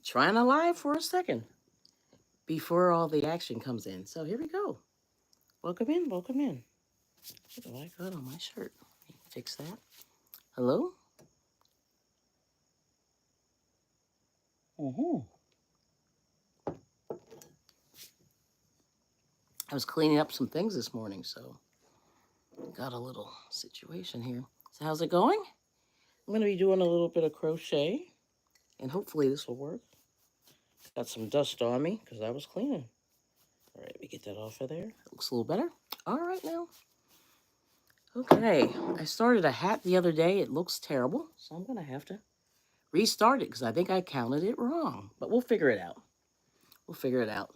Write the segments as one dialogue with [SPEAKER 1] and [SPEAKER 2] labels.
[SPEAKER 1] trying to live for a second before all the action comes in. So here we go. Welcome in, welcome in. What do I got on my shirt? Let me fix that. Hello? I was cleaning up some things this morning, so got a little situation here. So how's it going? I'm going to be doing a little bit of crochet, and hopefully this will work. Got some dust on me because I was cleaning. All right, let me get that off of there. Looks a little better. All right now. Okay, I started a hat the other day. It looks terrible, so I'm going to have to restart it because I think I counted it wrong. But we'll figure it out. We'll figure it out.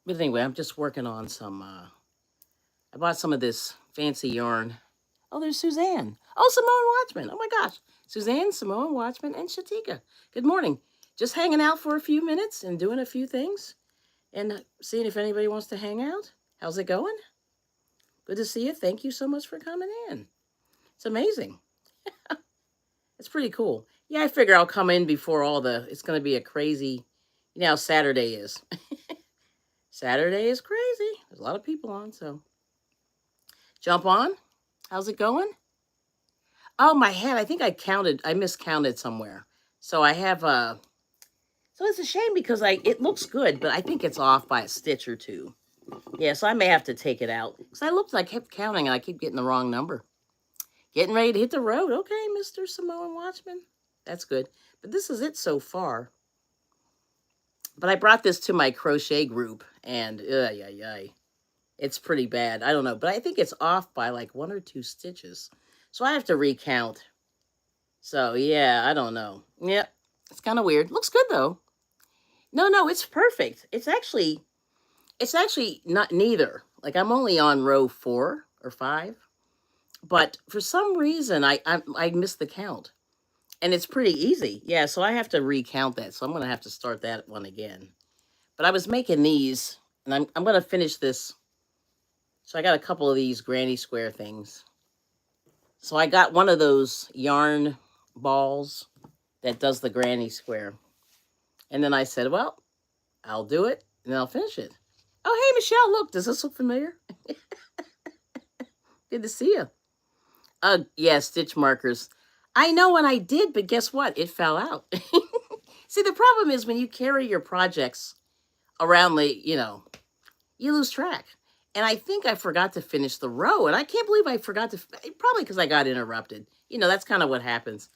[SPEAKER 1] But anyway, I'm just working on some, I bought some of this fancy yarn. Oh, there's Suzanne. Oh, Simone Watchman. Oh my gosh. Suzanne, Simone Watchman, and Shatika. Good morning. Just hanging out for a few minutes and doing a few things and seeing if anybody wants to hang out. How's it going? Good to see you. Thank you so much for coming in. It's amazing. It's pretty cool. Yeah, I figure I'll come in before it's going to be a crazy, you know how Saturday is. Saturday is crazy. There's a lot of people on, so jump on. How's it going? Oh, my hat. I think I miscounted somewhere. So I have so it's a shame because it looks good, but I think it's off by a stitch or two. Yeah, so I may have to take it out. Because I kept counting and I keep getting the wrong number. Getting ready to hit the road. Okay, Mr. Samoan Watchman. That's good. But this is it so far. But I brought this to my crochet group, and it's pretty bad. I don't know, but I think it's off by like 1 or 2 stitches. So I have to recount. So yeah, I don't know. Yep, it's kind of weird. Looks good though. No, it's perfect. It's actually not neither. Like I'm only on row 4 or 5, but for some reason I missed the count. And it's pretty easy. Yeah, so I have to recount that. So I'm going to have to start that one again. But I was making these, and I'm going to finish this. So I got a couple of these granny square things. So I got one of those yarn balls that does the granny square. And then I said, well, I'll do it, and then I'll finish it. Oh, hey, Michelle, look. Does this look familiar? Good to see you. Yeah, stitch markers. I know when I did, but guess what? It fell out. See, the problem is when you carry your projects around you lose track. And I think I forgot to finish the row. And I can't believe I forgot to, probably because I got interrupted. That's kind of what happens.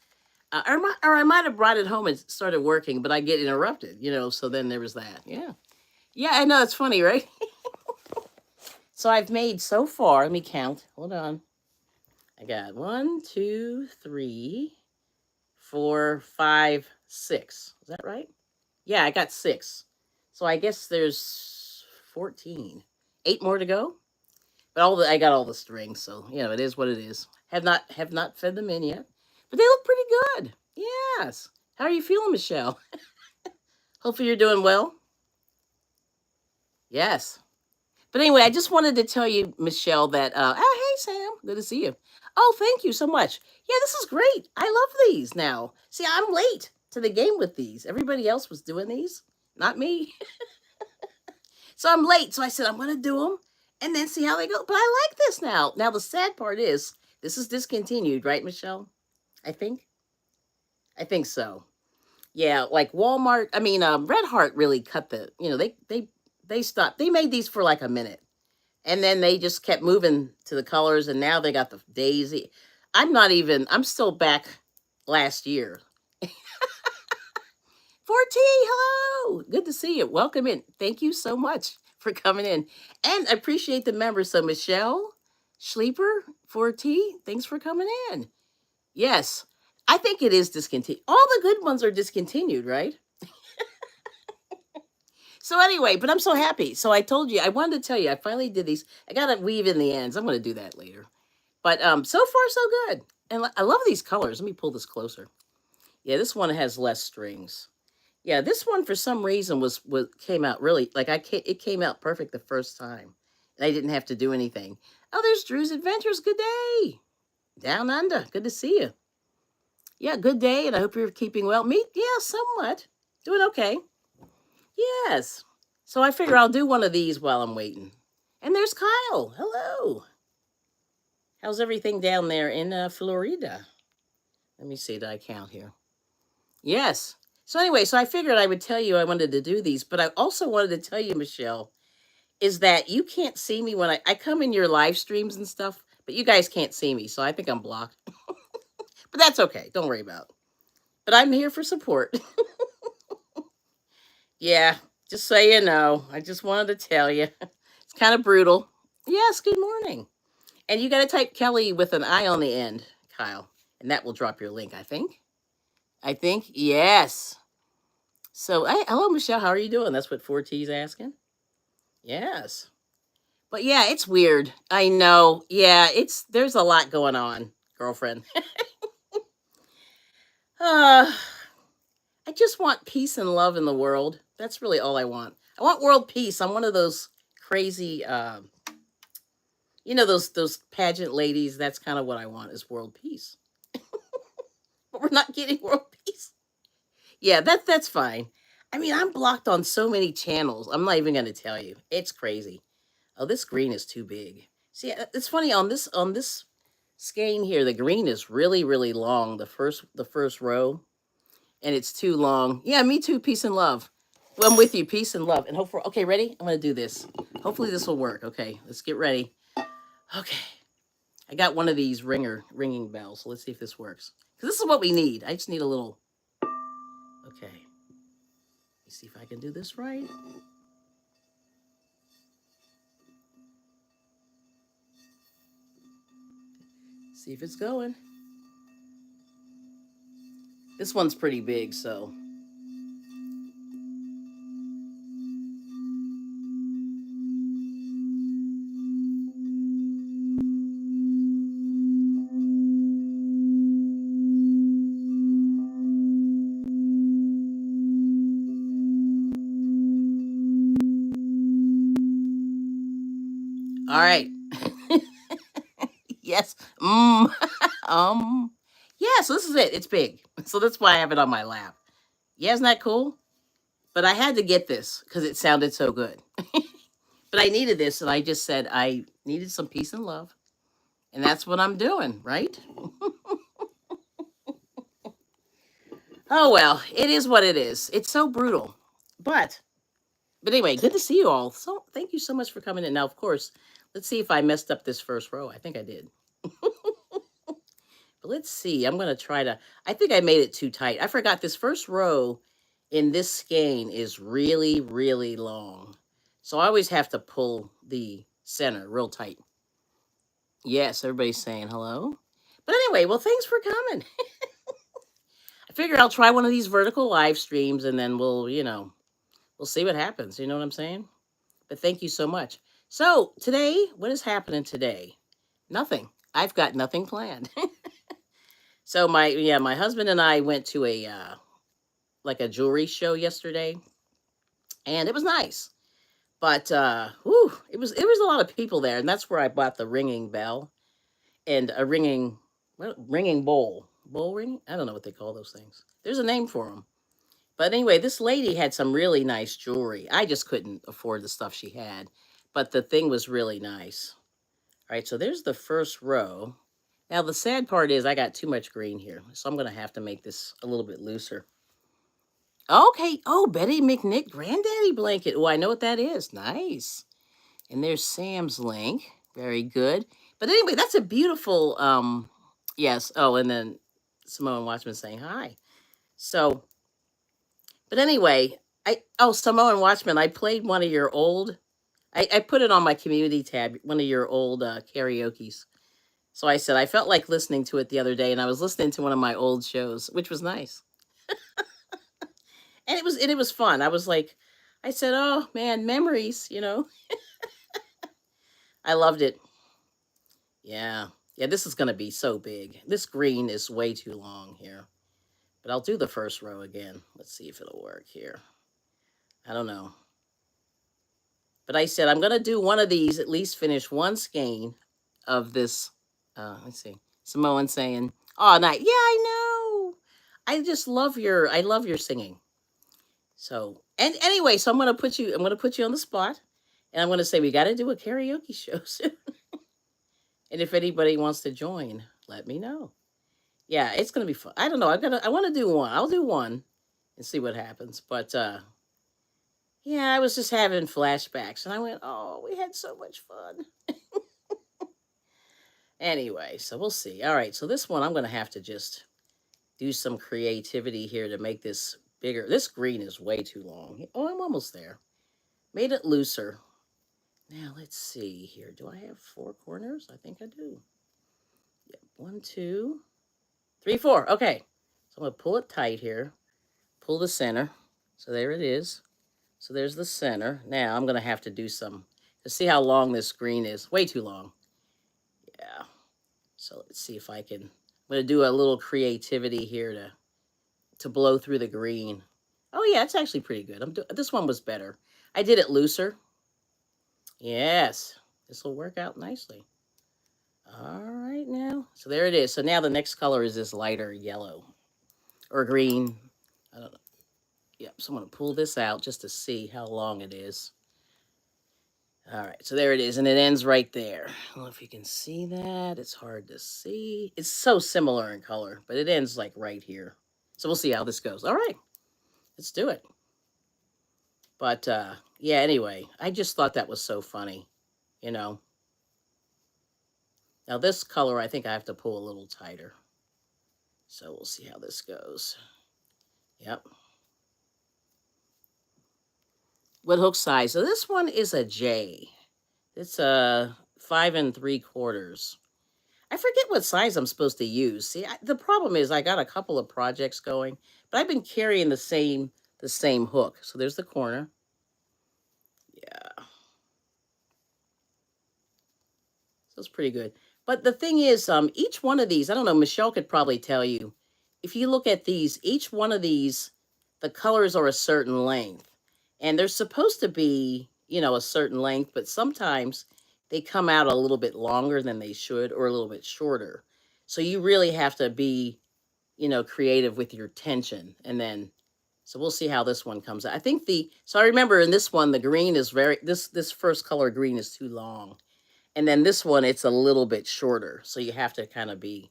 [SPEAKER 1] Or I might have brought it home and started working, but I get interrupted, so then there was that. Yeah. Yeah, I know. It's funny, right? So I've made so far, let me count. Hold on. I got 1, 2, 3, 4, 5, 6. Is that right? Yeah, I got 6. So I guess there's 14. 8 more to go. But I got all the strings, so it is what it is. Have not fed them in yet. But they look pretty good. Yes. How are you feeling, Michelle? Hopefully you're doing well. Yes. But anyway, I just wanted to tell you, Michelle, that hey Sam, good to see you. Oh, thank you so much. Yeah, this is great. I love these now. See, I'm late to the game with these. Everybody else was doing these, not me. So I'm late. So I said, I'm going to do them and then see how they go. But I like this now. Now, the sad part is this is discontinued, right, Michelle? I think so. Yeah, like Walmart. I mean, Red Heart really cut they stopped. They made these for like a minute. And then they just kept moving to the colors. And now they got the daisy. I'm still back last year. 4T, hello. Good to see you. Welcome in. Thank you so much for coming in. And I appreciate the members. So Michelle, Sleeper, 4T, thanks for coming in. Yes, I think it is discontinued. All the good ones are discontinued, right? So anyway, but I'm so happy. So I told you, I wanted to tell you, I finally did these. I got to weave in the ends. I'm going to do that later. But so far, so good. And I love these colors. Let me pull this closer. Yeah, this one has less strings. Yeah, this one for some reason came out really, it came out perfect the first time. And I didn't have to do anything. Oh, there's Drew's Adventures. Good day. Down under. Good to see you. Yeah, good day, and I hope you're keeping well. Me? Yeah, somewhat. Doing okay. Yes. So I figure I'll do one of these while I'm waiting. And there's Kyle. Hello. How's everything down there in Florida? Let me see. Did I count here? Yes. So anyway, so I figured I would tell you I wanted to do these, but I also wanted to tell you, Michelle, is that you can't see me when I come in your live streams and stuff, but you guys can't see me, so I think I'm blocked. But that's okay. Don't worry about it. But I'm here for support. Yeah, just so you know, I just wanted to tell you. It's kind of brutal. Yes, good morning. And you got to type Kelly with an I on the end, Kyle, and that will drop your link, I think. I think, yes. So, hello, Michelle. How are you doing? That's what 4T's asking. Yes. But yeah, it's weird. I know. Yeah, there's a lot going on, girlfriend. uh, I just want peace and love in the world. That's really all I want. I want world peace. I'm one of those crazy those pageant ladies. That's kind of what I want is world peace. But we're not getting world peace. Yeah, that's fine. I mean, I'm blocked on so many channels. I'm not even going to tell you. It's crazy. Oh, this green is too big. See, it's funny on this skein here. The green is really really long. The first row, and it's too long. Yeah, me too. Peace and love. Well, I'm with you. Peace and love. And hopefully, okay, ready? I'm going to do this. Hopefully, this will work. Okay, let's get ready. Okay. I got one of these ringing bells. So let's see if this works. Because this is what we need. I just need a little. Okay. Let's see if I can do this right. See if it's going. This one's pretty big, so. All right. Yes. Um. Yeah. So this is it. It's big. So that's why I have it on my lap. Yeah, isn't that cool? But I had to get this because it sounded so good. But I needed this, and I just said I needed some peace and love, and that's what I'm doing, right? Oh well, it is what it is. It's so brutal, but anyway, good to see you all. So thank you so much for coming in. Now, of course, let's see if I messed up this first row. I think I did. But let's see. I'm gonna try to. I think I made it too tight. I forgot this first row in this skein is really, really long. So I always have to pull the center real tight. Yes, everybody's saying hello. But anyway, well, thanks for coming. I figure I'll try one of these vertical live streams and then we'll see what happens. You know what I'm saying? But thank you so much. So today, what is happening today? Nothing. I've got nothing planned. So my husband and I went to a like a jewelry show yesterday, and it was nice. But it was a lot of people there, and that's where I bought the ringing bell and a ringing bowl ring. I don't know what they call those things. There's a name for them. But anyway, this lady had some really nice jewelry. I just couldn't afford the stuff she had, but the thing was really nice. All right, so there's the first row. Now the sad part is I got too much green here, so I'm gonna have to make this a little bit looser. Okay. Oh, Betty McNick granddaddy blanket. Oh, I know what that is. Nice. And there's Sam's link. Very good. But anyway, that's a beautiful yes. Oh, and then Samoan Watchman saying hi. So, but anyway, Samoan Watchman, I played one of your old I put it on my community tab, one of your old karaoke's. So I said I felt like listening to it the other day, and I was listening to one of my old shows, which was nice. And it was fun. I was like, I said, "Oh man, memories." I loved it. Yeah. Yeah, this is going to be so big. This green is way too long here. But I'll do the first row again. Let's see if it'll work here. I don't know. But I said I'm going to do one of these, at least finish one skein of this. Let's see. Samoan saying, "Oh, night. Yeah, I know. I love your singing. So, and anyway, so I'm gonna put you on the spot, and I'm gonna say we got to do a karaoke show soon. And if anybody wants to join, let me know. Yeah, it's gonna be fun. I don't know. I want to do one. I'll do one and see what happens. But yeah, I was just having flashbacks, and I went, "Oh, we had so much fun." Anyway, so we'll see. All right, so this one I'm gonna have to just do some creativity here to make this bigger. This green is way too long. Oh, I'm almost there. Made it looser. Now let's see here. Do I have 4 corners? I think I do. Yep. 1, 2, 3, 4. Okay. So I'm gonna pull it tight here. Pull the center. So there it is. So there's the center. Now I'm gonna have to do some to see how long this green is. Way too long. Yeah. So let's see if I can. I'm gonna do a little creativity here to blow through the green. Oh yeah, it's actually pretty good. This one was better. I did it looser. Yes, this will work out nicely. All right now. So there it is. So now the next color is this lighter yellow or green. I don't know. Yep. So I'm gonna pull this out just to see how long it is. All right, so there it is, and it ends right there. I don't know if you can see that. It's hard to see. It's so similar in color, but it ends like right here. So we'll see how this goes. All right, let's do it. But yeah, anyway, I just thought that was so funny, you know. Now this color, I think I have to pull a little tighter. So we'll see how this goes. Yep. What hook size? So this one is a J. It's a 5 3/4. I forget what size I'm supposed to use. See, the problem is I got a couple of projects going, but I've been carrying the same hook. So there's the corner. Yeah. So it's pretty good. But the thing is, each one of these, I don't know, Michelle could probably tell you. If you look at these, each one of these, the colors are a certain length. And they're supposed to be, a certain length, but sometimes they come out a little bit longer than they should or a little bit shorter. So you really have to be, creative with your tension. And then, so we'll see how this one comes out. I think so I remember in this one, the green is this first color green is too long. And then this one, it's a little bit shorter. So you have to kind of be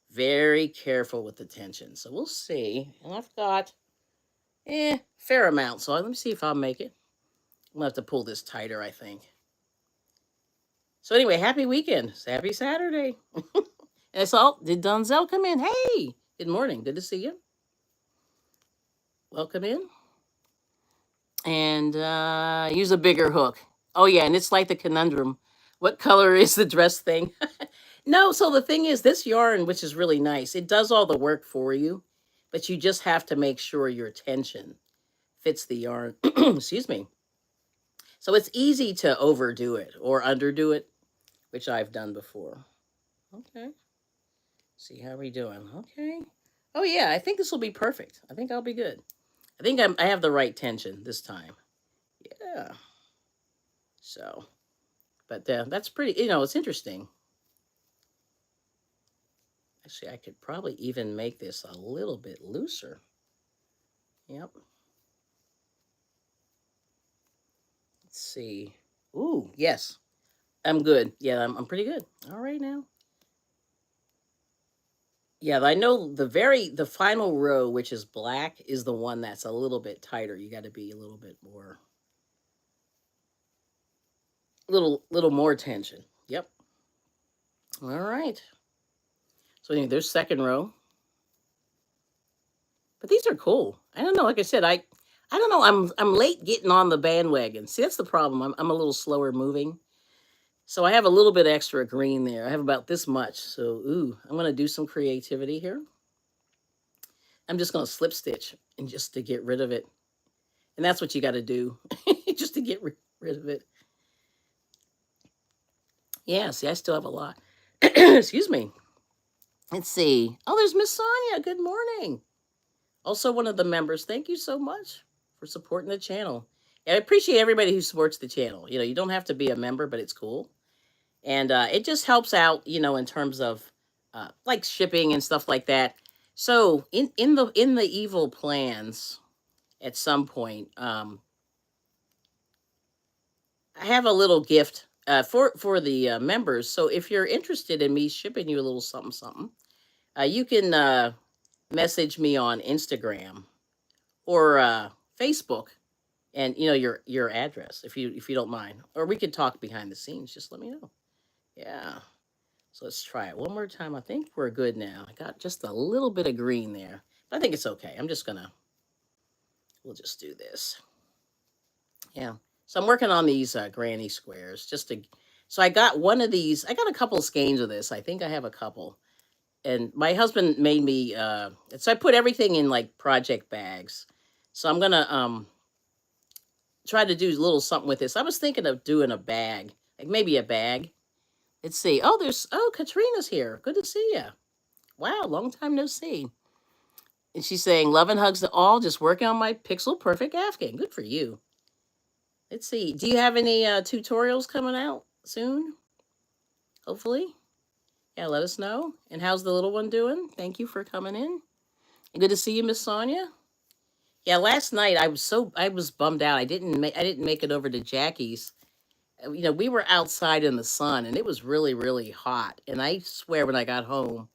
[SPEAKER 1] very careful with the tension. So we'll see. And I've got, fair amount. So let me see if I'll make it. I'm going to have to pull this tighter, I think. So anyway, happy weekend. Happy Saturday. And that's all. Did Donzel come in? Hey, good morning. Good to see you. Welcome in. And use a bigger hook. Oh, yeah. And it's like the conundrum. What color is the dress thing? No, so the thing is, this yarn, which is really nice, it does all the work for you, but you just have to make sure your tension fits the yarn. Excuse me. So it's easy to overdo it or underdo it, which I've done before. Okay. See how we doing. Okay. Oh, yeah, I think this will be perfect. I think I'll be good. I think I have the right tension this time. Yeah. So, but that's pretty, it's interesting. Actually, I could probably even make this a little bit looser. Yep. Let's see. Ooh, yes. I'm good. Yeah, I'm pretty good. All right now. Yeah, I know the final row, which is black, is the one that's a little bit tighter. You got to be a little bit more, little more tension. Yep. All right. So anyway, there's second row. But these are cool. I don't know. Like I said, I don't know. I'm late getting on the bandwagon. See, that's the problem. I'm a little slower moving. So I have a little bit extra green there. I have about this much. So, I'm going to do some creativity here. I'm just going to slip stitch and just to get rid of it. And that's what you got to do just to get rid of it. Yeah, see, I still have a lot. Excuse me. Let's see. Oh, there's Miss Sonia. Good morning. Also one of the members. Thank you so much for supporting the channel. And I appreciate everybody who supports the channel. You don't have to be a member, but it's cool. And it just helps out, in terms of like shipping and stuff like that. So in the evil plans, at some point. I have a little gift for the members. So if you're interested in me shipping you a little something something, you can message me on Instagram or Facebook, and your address if you don't mind, or we could talk behind the scenes. Just let me know. Yeah. So let's try it one more time. I think we're good now. I got just a little bit of green there, but I think it's okay. We'll just do this. Yeah. So I'm working on these granny squares so I got one of these. I got a couple of skeins of this. I think I have a couple. And my husband made me, so I put everything in like project bags. So I'm going to try to do a little something with this. I was thinking of doing a bag, like maybe a bag. Let's see. Oh, Katrina's here. Good to see you. Wow, long time no see. And she's saying, love and hugs to all, just working on my pixel perfect Afghan. Good for you. Let's see. Do you have any tutorials coming out soon? Hopefully. Yeah, let us know. And how's the little one doing? Thank you for coming in. And good to see you, Miss Sonia. Yeah, last night I was bummed out. I didn't make it over to Jackie's. We were outside in the sun and it was really, really hot. And I swear when I got home,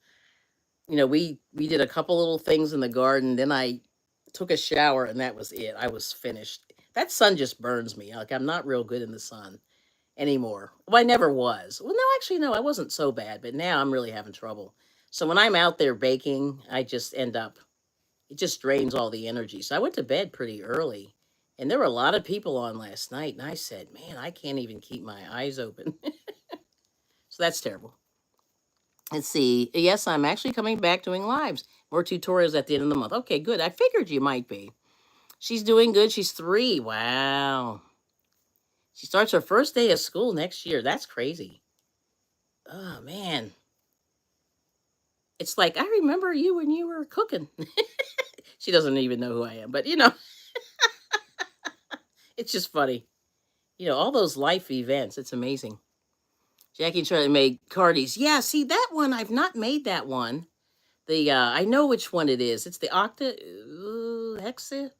[SPEAKER 1] we did a couple little things in the garden. Then I took a shower and that was it. I was finished. That sun just burns me. Like I'm not real good in the sun anymore. Well, I never was. Well, no, actually, no, I wasn't so bad, but now I'm really having trouble. So when I'm out there baking, I just end up, it just drains all the energy. So I went to bed pretty early and there were a lot of people on last night. And I said, man, I can't even keep my eyes open. So that's terrible. Let's see. Yes, I'm actually coming back doing lives. More tutorials at the end of the month. Okay, good. I figured you might be. She's doing good. She's 3. Wow. She starts her first day of school next year. That's crazy. Oh, man. It's like, I remember you when you were cooking. She doesn't even know who I am, but it's just funny. All those life events. It's amazing. Jackie and Charlie made cardies. Yeah, see, that one, I've not made that one. I know which one it is. It's the hexa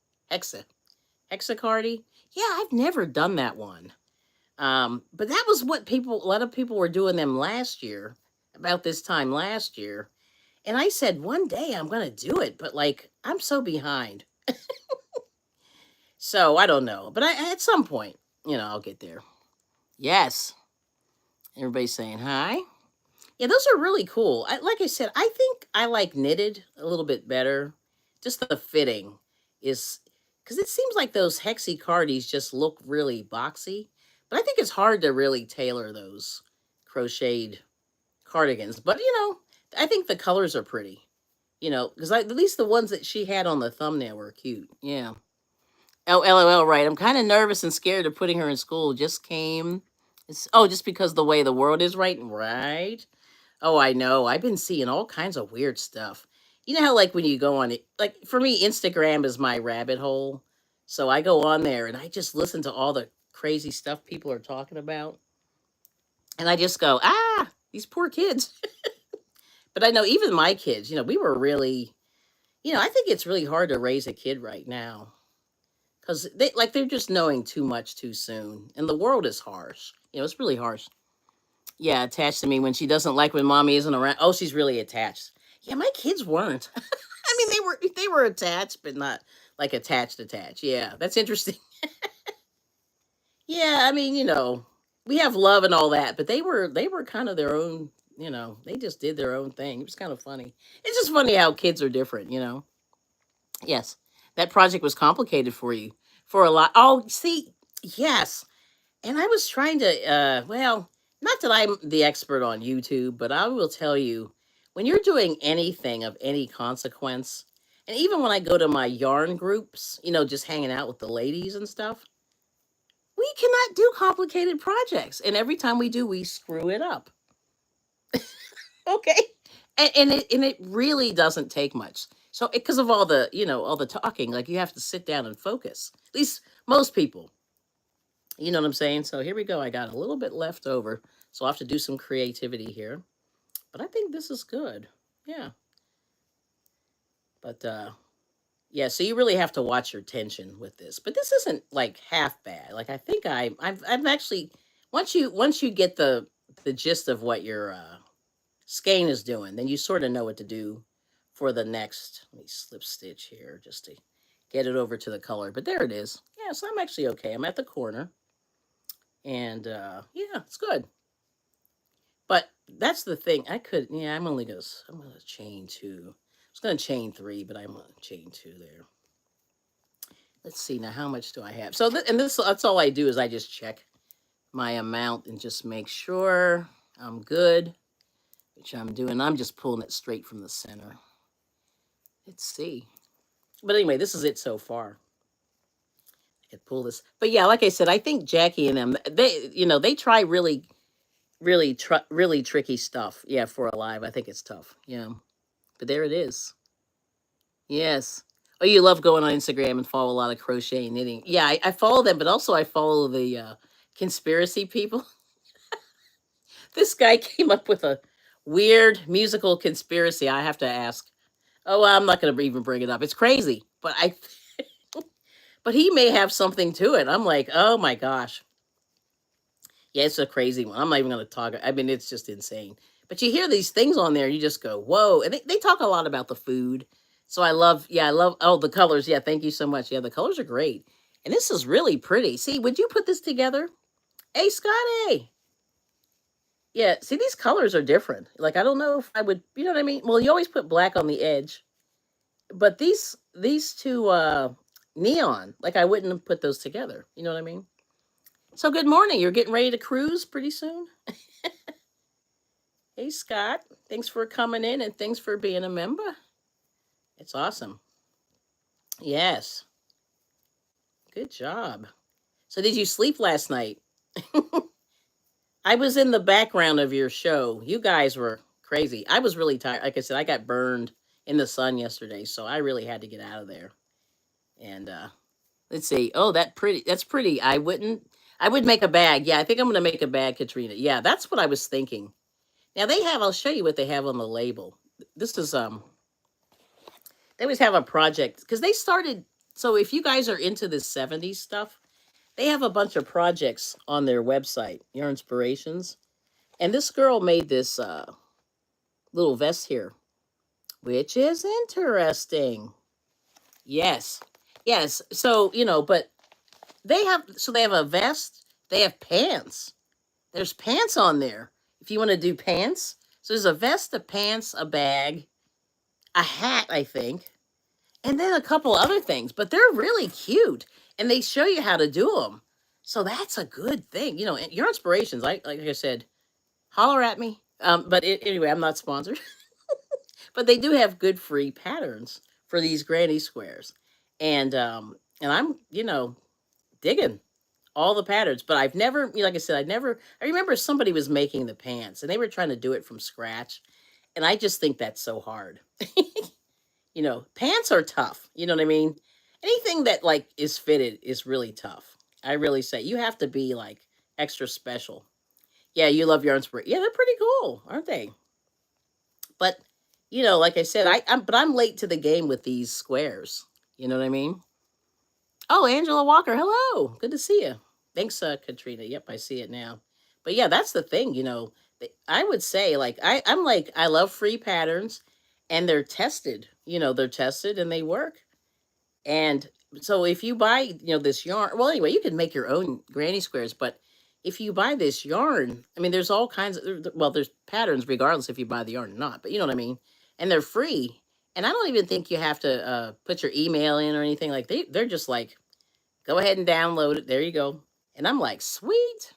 [SPEAKER 1] hexacardy. Yeah, I've never done that one. But that was what a lot of people were doing them last year, about this time last year. And I said, one day I'm going to do it, but like, I'm so behind. So I don't know, but at some point, I'll get there. Yes. Everybody's saying hi. Yeah, those are really cool. Like I said, I think I like knitted a little bit better. Just the fitting is, because it seems like those hexy cardies just look really boxy. But I think it's hard to really tailor those crocheted cardigans. But I think the colors are pretty. Because at least the ones that she had on the thumbnail were cute. Yeah. Oh, LOL, right. I'm kind of nervous and scared of putting her in school. Just because the way the world is right. Right. Oh, I know. I've been seeing all kinds of weird stuff. You know how, like, when you go on it, like, for me, Instagram is my rabbit hole. So I go on there and I just listen to all the crazy stuff people are talking about. And I just go, these poor kids. But I know even my kids, we were really, I think it's really hard to raise a kid right now because they're just knowing too much too soon. And the world is harsh. It's really harsh. Yeah, attached to me when she doesn't like when mommy isn't around. Oh, she's really attached. Yeah, my kids weren't. I mean, they were attached, but not like attached. Yeah, that's interesting. Yeah, I mean, we have love and all that, but they were kind of their own. They just did their own thing. It was kind of funny. It's just funny how kids are different. Yes, that project was complicated for you for a lot. Oh, see, yes. And I was trying to, well, not that I'm the expert on YouTube, but I will tell you, when you're doing anything of any consequence, and even when I go to my yarn groups, just hanging out with the ladies and stuff, we cannot do complicated projects. And every time we do, we screw it up. Okay. And it really doesn't take much. So, because of all the talking, like you have to sit down and focus. At least most people. You know what I'm saying? So here we go. I got a little bit left over. So I'll have to do some creativity here. But I think this is good. Yeah. But Yeah, so you really have to watch your tension with this. But this isn't like half bad. Like I think I've actually once you get the gist of what your skein is doing, then you sort of know what to do for the next. Let me slip stitch here just to get it over to the color. But there it is. Yeah, so I'm actually okay. I'm at the corner. And yeah, it's good. But that's the thing. Yeah, I'm gonna chain two. I was gonna chain three, but I'm gonna chain two there. Let's see now, how much do I have? So, and that's all I do is I just check my amount and just make sure I'm good, which I'm doing. I'm just pulling it straight from the center. Let's see. But anyway, this is it so far. I could pull this. But yeah, like I said, I think Jackie and them, they try really tricky stuff. Yeah, for a live. I think it's tough. Yeah. But there it is. Yes. Oh, you love going on Instagram and follow a lot of crochet and knitting. Yeah, I follow them, but also I follow the conspiracy people. This guy came up with a weird musical conspiracy. I have to ask. Oh, I'm not going to even bring it up. It's crazy, but he may have something to it. I'm like, oh my gosh. Yeah, it's a crazy one. I'm not even going to talk. I mean, it's just insane. But you hear these things on there, you just go, whoa. And they talk a lot about the food. So I love, oh, the colors. Yeah, thank you so much. Yeah, the colors are great. And this is really pretty. See, would you put this together? Hey, Scotty. Yeah, see, these colors are different. Like, I don't know if I would, you know what I mean? Well, you always put black on the edge. But these two neon, like I wouldn't have put those together. You know what I mean? So good morning. You're getting ready to cruise pretty soon? Hey, Scott. Thanks for coming in and thanks for being a member. It's awesome. Yes. Good job. So did you sleep last night? I was in the background of your show. You guys were crazy. I was really tired. Like I said, I got burned in the sun yesterday, so I really had to get out of there. And let's see. Oh, that's pretty. I would make a bag. Yeah, I think I'm going to make a bag, Katrina. Yeah, that's what I was thinking. Now I'll show you what they have on the label. This is they always have a project because they started. So if you guys are into this 70s stuff, they have a bunch of projects on their website, Your Inspirations. And this girl made this little vest here, which is interesting. Yes. Yes. So, but they have a vest, they have pants. There's pants on there. If you want to do pants. So there's a vest, a pants, a bag, a hat, I think, and then a couple other things, but they're really cute and they show you how to do them. So that's a good thing. Your inspirations, like I said, holler at me. Anyway, I'm not sponsored, but they do have good free patterns for these granny squares. And I'm, digging all the patterns, but I've never, like I said, I remember somebody was making the pants and they were trying to do it from scratch. And I just think that's so hard. Pants are tough. You know what I mean? Anything that like is fitted is really tough. I really say you have to be like extra special. Yeah, you love your inspiration. Yeah, they're pretty cool, aren't they? But like I said, I'm late to the game with these squares. You know what I mean? Oh, Angela Walker, hello. Good to see you. Thanks, Katrina. Yep, I see it now. But yeah, that's the thing, I would say like I'm like I love free patterns and they're tested. They're tested and they work. And so if you buy, this yarn, well anyway, you can make your own granny squares, but if you buy this yarn, I mean there's all kinds of there's patterns regardless if you buy the yarn or not, but you know what I mean? And they're free. And I don't even think you have to put your email in or anything like they're just like go ahead and download it. There you go. And I'm like, sweet.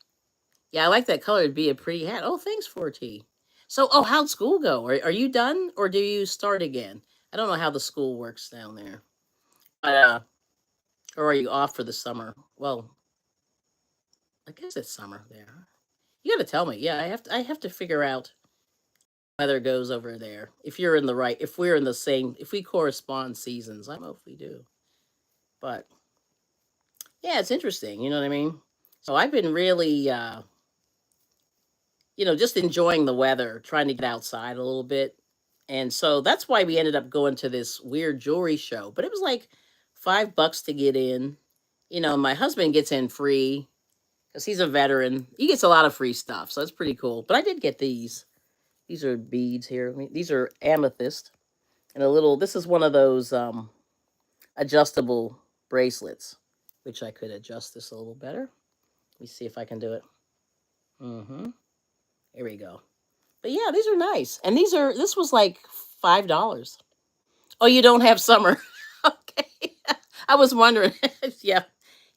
[SPEAKER 1] Yeah, I like that color. It'd be a pretty hat. Oh, thanks, 4T. So, how'd school go? Are you done or do you start again? I don't know how the school works down there. But, or are you off for the summer? Well, I guess it's summer there. You got to tell me. Yeah, I have to figure out weather goes over there. If you're in the right, if we're in the same, if we correspond seasons, I don't know if we do. But yeah, it's interesting. You know what I mean? So I've been really, just enjoying the weather, trying to get outside a little bit. And so that's why we ended up going to this weird jewelry show. But it was like $5 to get in. You know, my husband gets in free because he's a veteran. He gets a lot of free stuff, so that's pretty cool. But I did get these. These are beads here. I mean, these are amethyst and a little. This is one of those adjustable bracelets, which I could adjust this a little better. Let me see if I can do it. Mm-hmm. Here we go. But yeah, these are nice. And this was like $5. Oh, you don't have summer. Okay. I was wondering. Yeah.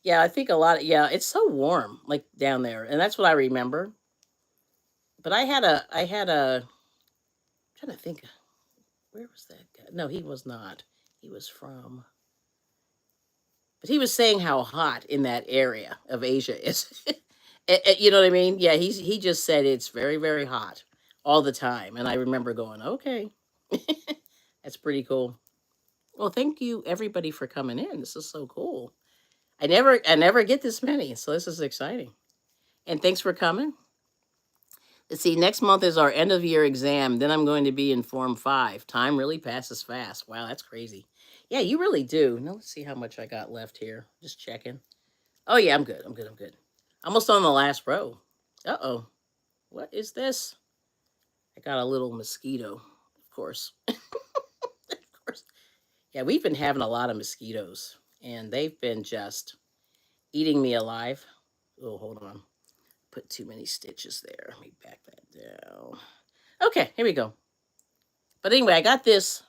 [SPEAKER 1] Yeah, I think a lot of, yeah, it's so warm, like down there. And that's what I remember. But I'm trying to think, where was that guy? No, he was not. He was from, but he was saying how hot in that area of Asia is. You know what I mean? Yeah, he just said it's very, very hot all the time. And I remember going, okay, that's pretty cool. Well, thank you everybody for coming in. This is so cool. I never get this many, so this is exciting. And thanks for coming. Let's see, next month is our end of year exam. Then I'm going to be in Form 5. Time really passes fast. Wow, that's crazy. Yeah, you really do. Now let's see how much I got left here. Just checking. Oh yeah, I'm good. I'm good. I'm good. Almost on the last row. Uh-oh. What is this? I got a little mosquito, of course. Of course. Yeah, we've been having a lot of mosquitoes, and they've been just eating me alive. Oh, hold on. Put too many stitches there. Let me back that down. Okay, here we go. But anyway, I got this.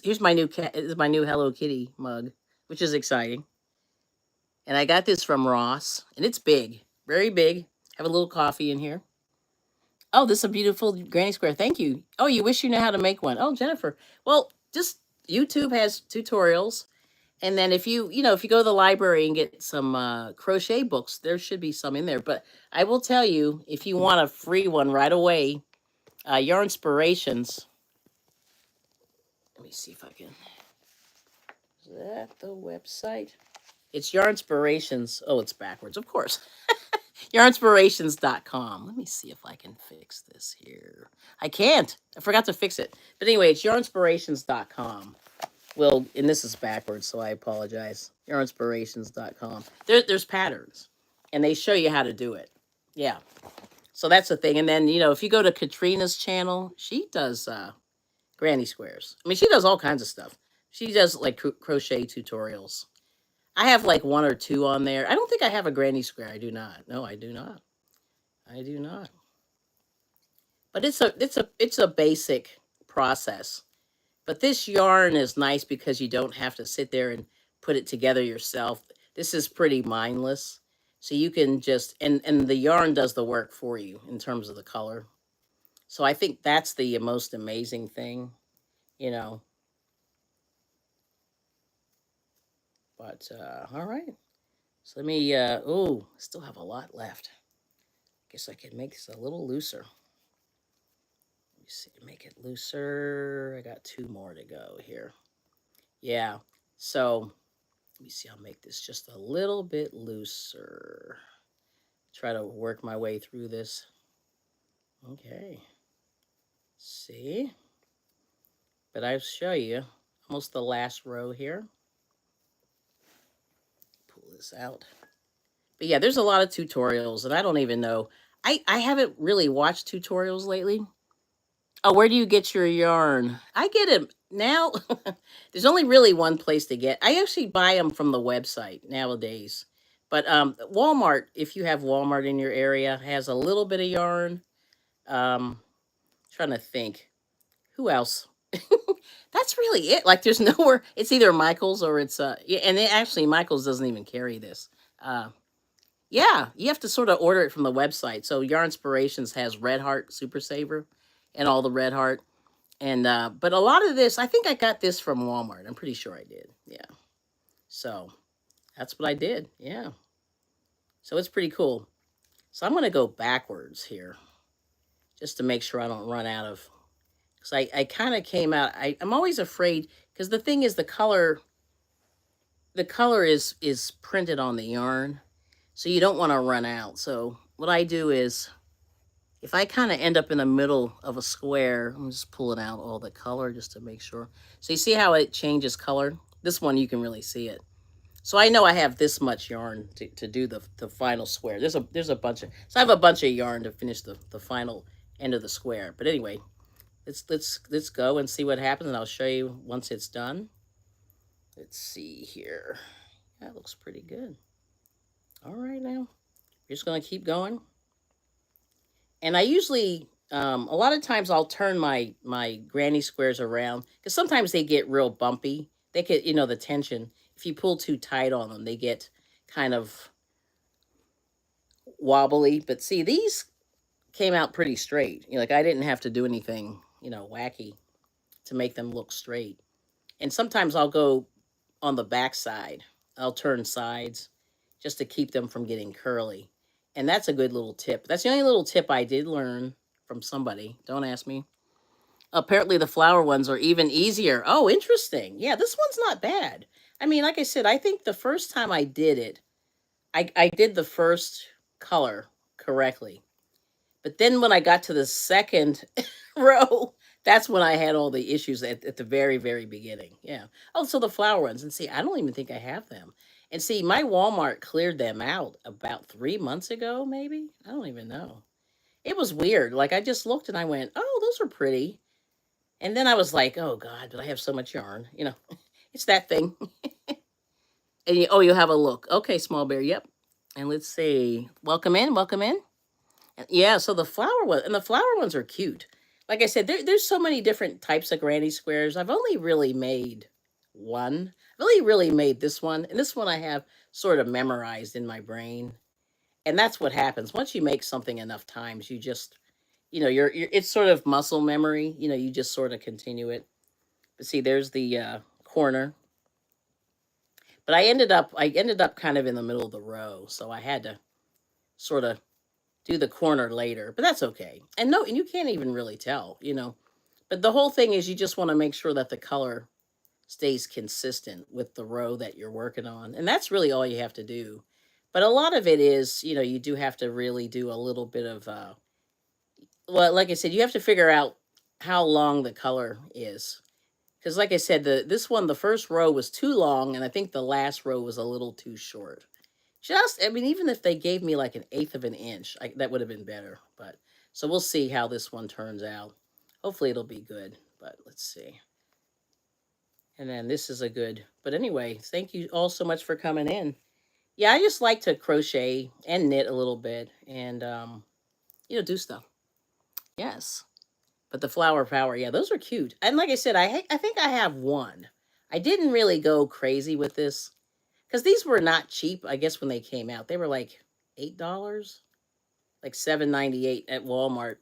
[SPEAKER 1] Here's my new cat. This is my new Hello Kitty mug, which is exciting. And I got this from Ross, and it's big, very big. Have a little coffee in here. Oh, this is a beautiful granny square. Thank you. Oh, you wish you knew how to make one. Oh, Jennifer. Well, just YouTube has tutorials. And then if if you go to the library and get some crochet books, there should be some in there. But I will tell you, if you want a free one right away, Yarn Inspirations. Let me see if I can. Is that the website? It's Yarn Inspirations. Oh, it's backwards, of course. Yarnspirations.com. Let me see if I can fix this here. I can't. I forgot to fix it. But anyway, it's yarnspirations.com. Well, and this is backwards, so I apologize. Yarnspirations.com. There's patterns, and they show you how to do it. Yeah. So that's the thing. And then, if you go to Katrina's channel, she does granny squares. I mean, she does all kinds of stuff. She does like crochet tutorials. I have like one or two on there. I don't think I have a granny square. I do not. No, I do not. I do not. But it's a basic process. But this yarn is nice because you don't have to sit there and put it together yourself. This is pretty mindless. So you can just and the yarn does the work for you in terms of the color. So I think that's the most amazing thing, you know. But all right. So let me oh, still have a lot left. Guess I can make this a little looser. Let me see, make it looser. I got 2 more to go here. Yeah. So let me see, I'll make this just a little bit looser. Try to work my way through this. Okay. See? But I'll show you almost the last row here. Pull this out. But yeah, there's a lot of tutorials, and I don't even know. I haven't really watched tutorials lately. Oh, where do you get your yarn? I get it now. There's only really one place to get. I actually buy them from the website nowadays. But Walmart, if you have Walmart in your area, has a little bit of yarn. Trying to think. Who else? That's really it. Like there's nowhere. It's either Michael's or it's yeah, and actually Michael's doesn't even carry this. Yeah, you have to sort of order it from the website. So Yarn Inspirations has Red Heart Super Saver and all the Red Heart. And but a lot of this, I think I got this from Walmart. I'm pretty sure I did. Yeah. So that's what I did. Yeah. So it's pretty cool. So I'm going to go backwards here just to make sure I don't run out of, because I kind of came out, I'm always afraid, because the thing is the color is printed on the yarn. So you don't want to run out. So what I do is if I kind of end up in the middle of a square, I'm just pulling out all the color just to make sure. So you see how it changes color? This one, you can really see it. So I know I have this much yarn to do the final square. There's a bunch of, so I have a bunch of yarn to finish the final end of the square. But anyway, let's go and see what happens, and I'll show you once it's done. Let's see here. That looks pretty good. All right, now we're just gonna keep going. And I usually, a lot of times I'll turn my granny squares around because sometimes they get real bumpy. They get, the tension. If you pull too tight on them, they get kind of wobbly. But see, these came out pretty straight. Like I didn't have to do anything, wacky to make them look straight. And sometimes I'll go on the back side. I'll turn sides just to keep them from getting curly. And that's a good little tip. That's the only little tip I did learn from somebody. Don't ask me. Apparently the flower ones are even easier. Oh, interesting. Yeah, this one's not bad. I mean, like I said, I think the first time I did it, I did the first color correctly. But then when I got to the second row, that's when I had all the issues at the very, very beginning. Yeah. Oh, so the flower ones. And see, I don't even think I have them. And see, my Walmart cleared them out about 3 months ago, maybe. I don't even know. It was weird. Like I just looked and I went, oh, those are pretty. And then I was like, oh God, but I have so much yarn. It's that thing. And you'll have a look. Okay, small bear. Yep. And let's see. Welcome in. Welcome in. Yeah, so the flower one and the flower ones are cute. Like I said, there's so many different types of granny squares. I've only really made one. I've only really made this one, and this one I have sort of memorized in my brain. And that's what happens once you make something enough times. You just, you're it's sort of muscle memory. You just sort of continue it. But see, there's the corner. But I ended up kind of in the middle of the row, so I had to sort of do the corner later, but that's okay. And no, and you can't even really tell. But the whole thing is you just want to make sure that the color stays consistent with the row that you're working on. And that's really all you have to do. But a lot of it is, you do have to really do a little bit of well, like I said, you have to figure out how long the color is. Because like I said, the first row was too long, and I think the last row was a little too short. I mean, even if they gave me like 1/8 of an inch, that would have been better. But so we'll see how this one turns out. Hopefully it'll be good, but let's see. And then this is a good, but anyway, thank you all so much for coming in. Yeah, I just like to crochet and knit a little bit and, do stuff. Yes. But the flower power, yeah, those are cute. And like I said, I think I have one. I didn't really go crazy with this because these were not cheap. I guess when they came out, they were like $8, like $7.98 at Walmart.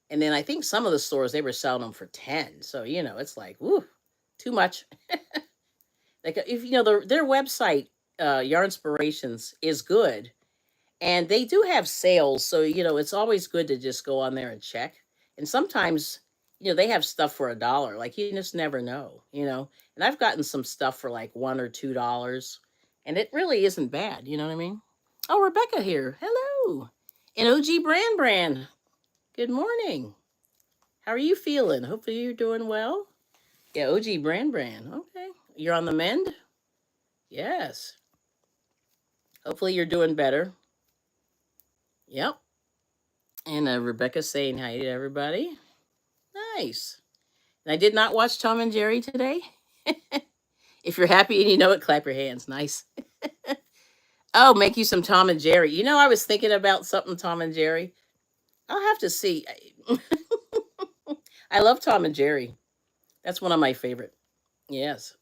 [SPEAKER 1] And then I think some of the stores they were selling them for 10. So it's like, woo, too much. Like if their website, Yarnspirations, is good, and they do have sales. So it's always good to just go on there and check. And sometimes they have stuff for $1. Like you just never know. And I've gotten some stuff for like $1 or $2, and it really isn't bad. You know what I mean? Oh, Rebecca here. Hello. And OG Brand. Good morning. How are you feeling? Hopefully you're doing well. Yeah, OG Brand. Okay. You're on the mend? Yes. Hopefully you're doing better. Yep. And Rebecca's saying hi to everybody. Nice. And I did not watch Tom and Jerry today. If you're happy and you know it, clap your hands. Nice. Oh, make you some Tom and Jerry. I was thinking about something Tom and Jerry. I'll have to see. I love Tom and Jerry. That's one of my favorite. Yes.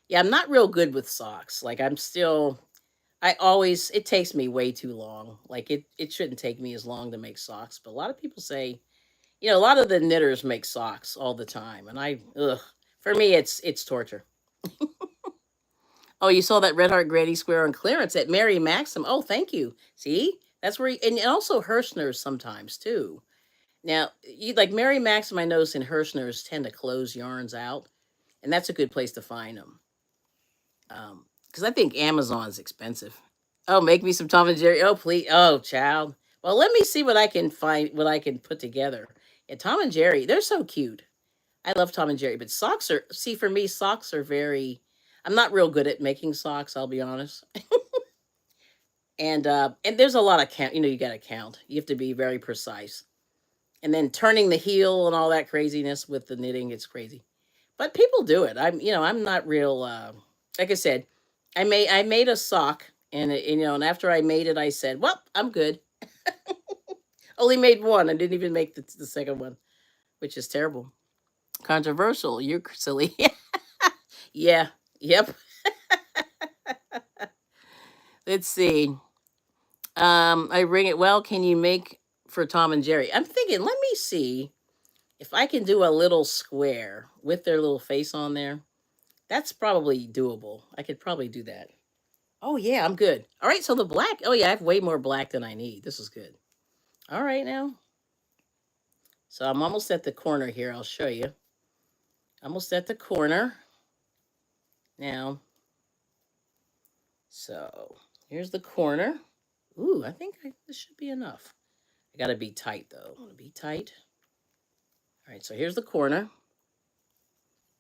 [SPEAKER 1] Yeah, I'm not real good with socks. Like it takes me way too long. Like it shouldn't take me as long to make socks. But a lot of people say, a lot of the knitters make socks all the time. And for me, it's torture. Oh, you saw that Red Heart Granny Square on clearance at Mary Maxim. Oh, thank you. See, that's where, and also Hirschner's sometimes too. Now, like Mary Maxim, I notice in Hirschner's tend to close yarns out, and that's a good place to find them. Because I think Amazon's expensive. Oh, make me some Tom and Jerry. Oh, please. Oh, child. Well, let me see what I can find, what I can put together. And Tom and Jerry, they're so cute. I love Tom and Jerry, but socks are, see, for me, socks are very, I'm not real good at making socks, I'll be honest. And there's a lot of count, you got to count. You have to be very precise. And then turning the heel and all that craziness with the knitting, it's crazy. But people do it. I'm not real like I said, I made a sock and and after I made it I said, "Well, I'm good." Only made one. I didn't even make the second one, which is terrible. Controversial. You're silly. Yeah. Yep. Let's see. I bring it well. Can you make for Tom and Jerry? I'm thinking, let me see if I can do a little square with their little face on there. That's probably doable. I could probably do that. Oh yeah, I'm good. All right, so the black. Oh yeah, I have way more black than I need. This is good. All right now. So I'm almost at the corner here. I'll show you. Almost at the corner. Now. So here's the corner. Ooh, I think this should be enough. I gotta be tight though. I wanna be tight. All right, so here's the corner.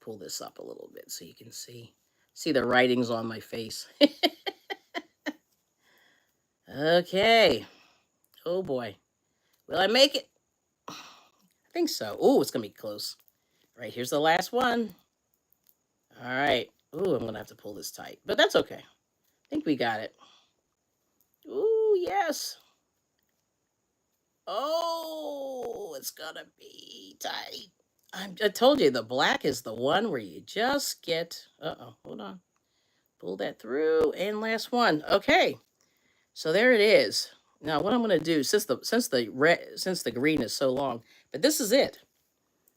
[SPEAKER 1] Pull this up a little bit so you can see the writings on my face. Okay. Oh boy. Will I make it? I think so. Oh, it's gonna be close. All right, here's the last one. All right. Ooh, I'm gonna have to pull this tight, but that's okay. I think we got it. Ooh, yes. Oh, it's gonna be tight. I told you the black is the one where you just get. Uh-oh, hold on. Pull that through, and last one. Okay, so there it is. Now, what I'm gonna do, since the green is so long, but this is it.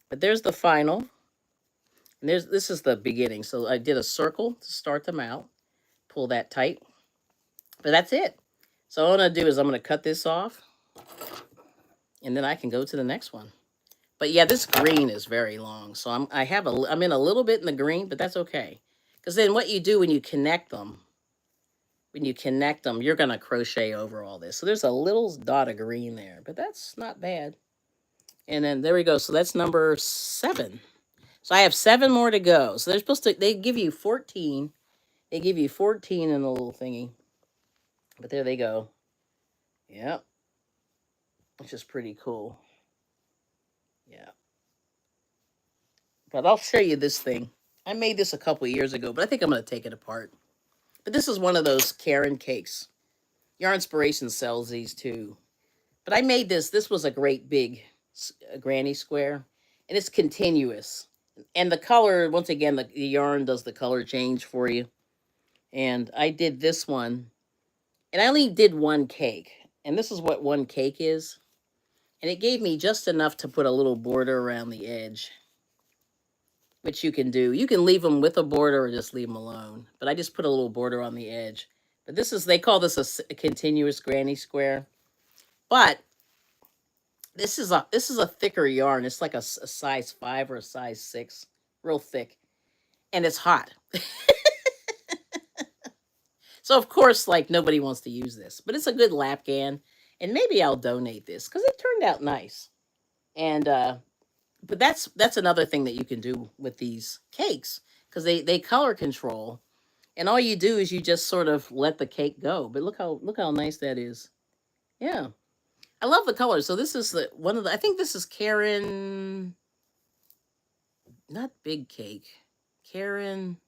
[SPEAKER 1] But there's the final, and this is the beginning. So I did a circle to start them out. Pull that tight, but that's it. So all I'm gonna do is I'm gonna cut this off, and then I can go to the next one. But yeah, this green is very long, so I'm in a little bit in the green, but that's okay. Because then what you do when you connect them, you're gonna crochet over all this. So there's a little dot of green there, but that's not bad. And then there we go. So that's number 7. So I have 7 more to go. So they give you 14. They give you 14 in the little thingy. But there they go. Yep. Which is pretty cool. Yeah. But I'll show you this thing. I made this a couple years ago, but I think I'm going to take it apart. But this is one of those Karen cakes. Yarnspiration sells these too. But I made this. This was a great big granny square. And it's continuous. And the color, once again, the yarn does the color change for you. And I did this one. And I only did one cake. And this is what one cake is. And it gave me just enough to put a little border around the edge. Which you can do. You can leave them with a border or just leave them alone. But I just put a little border on the edge. But they call this a continuous granny square. But this is a thicker yarn. It's like a size 5 or a size 6. Real thick. And it's hot. So of course, like, nobody wants to use this. But it's a good lapgan. And maybe I'll donate this because it turned out nice. And but that's another thing that you can do with these cakes, because they color control, and all you do is you just sort of let the cake go. But look how nice that is. Yeah, I love the color. So this is I think this is Karen, not big cake, Karen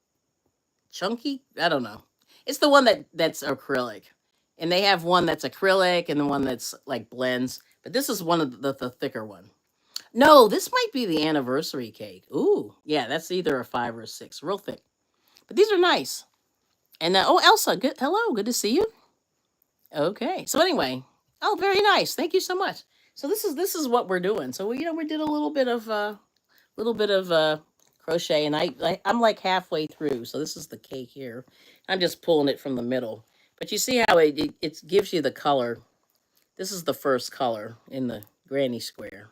[SPEAKER 1] chunky. I don't know. It's the one that's acrylic, and they have one that's acrylic and the one that's like blends. But this is one of the thicker one. No, this might be the anniversary cake. Ooh, yeah, that's either a 5 or a 6. Real thick. But these are nice. And oh, Elsa, good. Hello, good to see you. Okay. So anyway, oh, very nice. Thank you so much. So this is what we're doing. So we did a little bit of crochet, and I'm like halfway through. So this is the cake here. I'm just pulling it from the middle. But you see how it gives you the color. This is the first color in the granny square.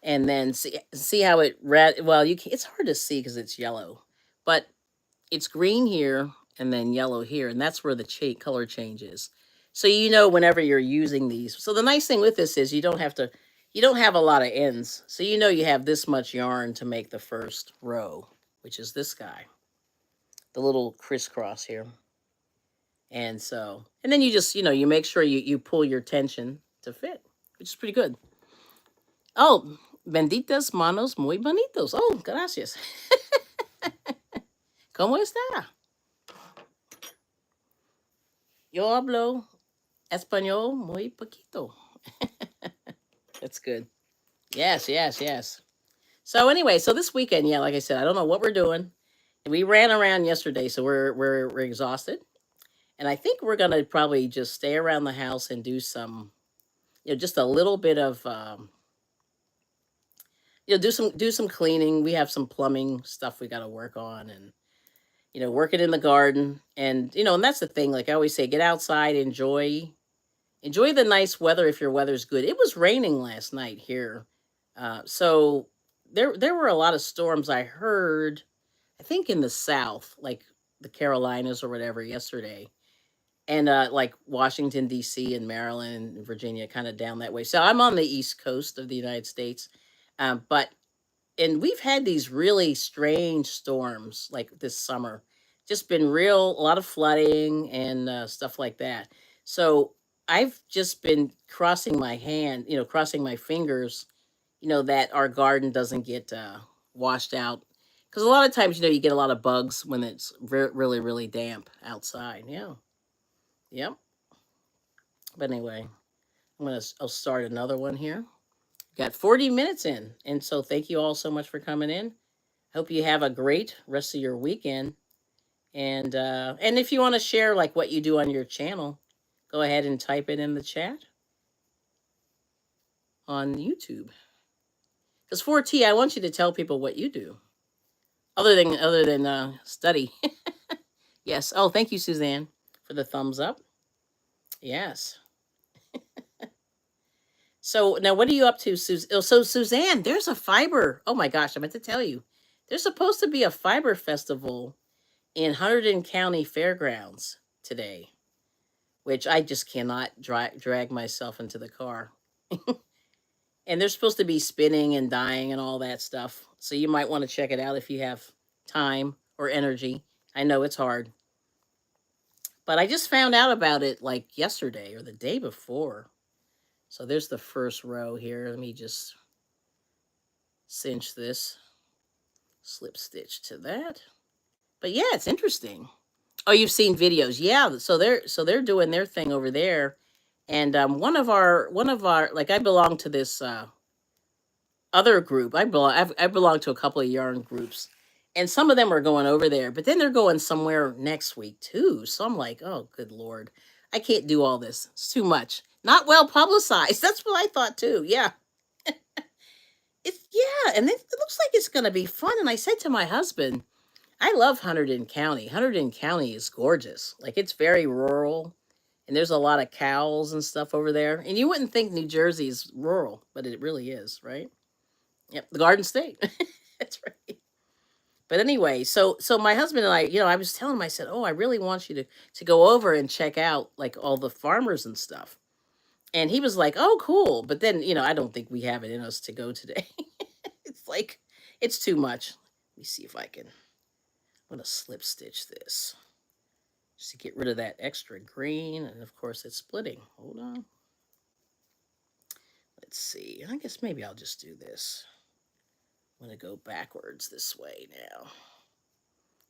[SPEAKER 1] And then see how well, it's hard to see because it's yellow, but it's green here and then yellow here, and that's where the color changes. So you know whenever you're using these. So the nice thing with this is you don't have a lot of ends. So you know you have this much yarn to make the first row, which is this guy, the little crisscross here. And so, and then you just, you make sure you pull your tension to fit, which is pretty good. Oh, benditas manos muy bonitos. Oh, gracias. ¿Cómo está? Yo hablo español muy poquito. That's good. Yes, yes, yes. So anyway, so this weekend, yeah, like I said, I don't know what we're doing. We ran around yesterday, so we're exhausted. And I think we're gonna probably just stay around the house and do some, just a little bit of do some cleaning. We have some plumbing stuff we gotta work on, and working in the garden. And and that's the thing, like I always say, get outside, enjoy the nice weather if your weather's good. It was raining last night here. So there were a lot of storms I heard, I think in the south, like the Carolinas or whatever yesterday. And like Washington D.C. and Maryland and Virginia, kind of down that way. So I'm on the East Coast of the United States. But and we've had these really strange storms like this summer. Just been a lot of flooding and stuff like that. So I've just been crossing my fingers, that our garden doesn't get washed out. Because a lot of times, you get a lot of bugs when it's really, really damp outside. Yeah. Yep. But anyway, I'll start another one here. Got 40 minutes in. And so thank you all so much for coming in. Hope you have a great rest of your weekend. And if you want to share like what you do on your channel, go ahead and type it in the chat on YouTube. Because 4T, I want you to tell people what you do, other than study. Yes. Oh, thank you, Suzanne, for the thumbs up. Yes. So now, what are you up to, Oh, so Suzanne, there's a fiber. Oh my gosh, I meant to tell you, there's supposed to be a fiber festival in Hunterdon County Fairgrounds today, which I just cannot drag myself into the car. And they're supposed to be spinning and dyeing and all that stuff. So you might want to check it out if you have time or energy. I know it's hard. But I just found out about it like yesterday or the day before. So there's the first row here. Let me just cinch this, slip stitch to that. But yeah, it's interesting. Oh, you've seen videos. Yeah, so they're doing their thing over there. And one of our like I belong to this other group. I belong to a couple of yarn groups, and some of them are going over there, but then they're going somewhere next week too. So I'm like, oh, good lord, I can't do all this. It's too much. Not well publicized. That's what I thought too. Yeah, and it looks like it's gonna be fun. And I said to my husband, I love Hunterdon County. Hunterdon County is gorgeous. Like it's very rural, and there's a lot of cows and stuff over there. And you wouldn't think New Jersey is rural, but it really is, right? Yep, the Garden State. That's right. But anyway, so my husband and I, I was telling him, I said, "Oh, I really want you to go over and check out like all the farmers and stuff." And he was like, "Oh, cool." But then, I don't think we have it in us to go today. It's like it's too much. Let me see if I can. I'm gonna slip stitch this just to get rid of that extra green, and of course it's splitting. Hold on. Let's see. I guess maybe I'll just do this. I'm going to go backwards this way now.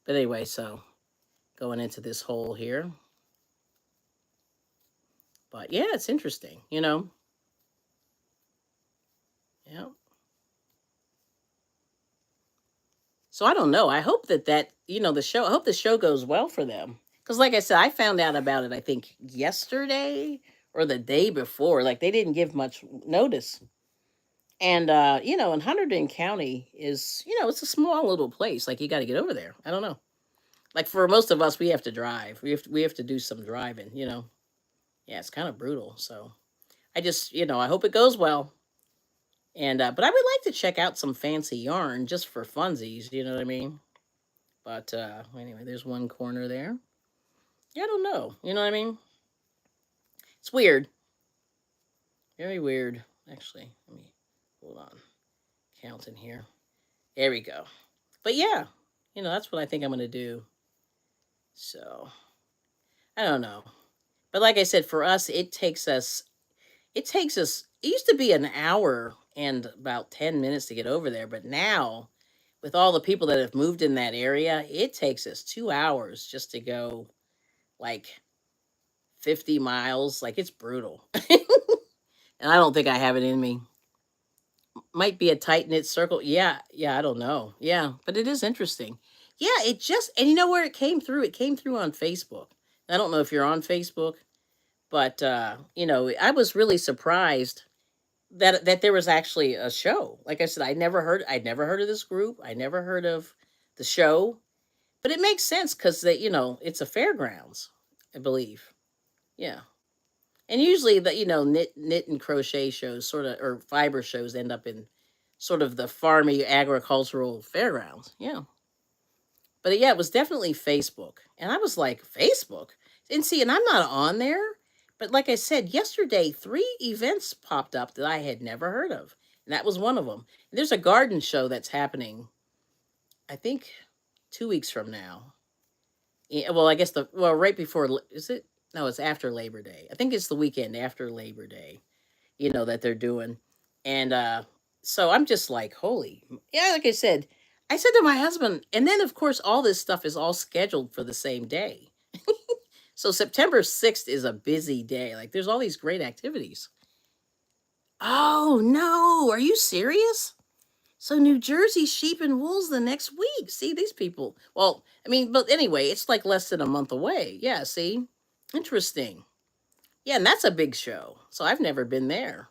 [SPEAKER 1] But anyway, so going into this hole here. But yeah, it's interesting, Yeah. So I don't know. I hope that I hope the show goes well for them. Because like I said, I found out about it, I think, yesterday or the day before. Like they didn't give much notice. And, and Hunterdon County is, it's a small little place. Like you got to get over there. I don't know. Like for most of us, we have to drive. We have to do some driving. Yeah, it's kind of brutal. So I just, I hope it goes well. And but I would like to check out some fancy yarn just for funsies. You know what I mean? But anyway, there's one corner there. Yeah, I don't know. You know what I mean? It's weird. Very weird. Actually, let me hold on. Counting here. There we go. But yeah, that's what I think I'm gonna do. So I don't know. But like I said, for us, it used to be an hour and about 10 minutes to get over there, but now with all the people that have moved in that area, it takes us 2 hours just to go like 50 miles. Like it's brutal. And I don't think I have it in me. Might be a tight knit circle. Yeah, yeah, I don't know. Yeah, but it is interesting. Yeah, and you know where it came through? It came through on Facebook. I don't know if you're on Facebook, but I was really surprised that there was actually a show. Like I said, I'd never heard of this group. I never heard of the show, but it makes sense because it's a fairgrounds, I believe. Yeah. And usually the knit and crochet shows sort of or fiber shows end up in sort of the farmy agricultural fairgrounds. Yeah. But yeah, it was definitely Facebook. And I was like, Facebook? And see, and I'm not on there. But like I said, yesterday, 3 events popped up that I had never heard of. And that was one of them. There's a garden show that's happening, I think, 2 weeks from now. Yeah, well, I guess right before, is it? No, it's after Labor Day. I think it's the weekend after Labor Day, that they're doing. And so I'm just like, holy, yeah, like I said to my husband, and then of course, all this stuff is all scheduled for the same day. So September 6th is a busy day. Like there's all these great activities. Oh, no. Are you serious? So New Jersey sheep and wool's the next week. See, these people. Well, I mean, but anyway, it's like less than a month away. Yeah, see? Interesting. Yeah, and that's a big show. So I've never been there.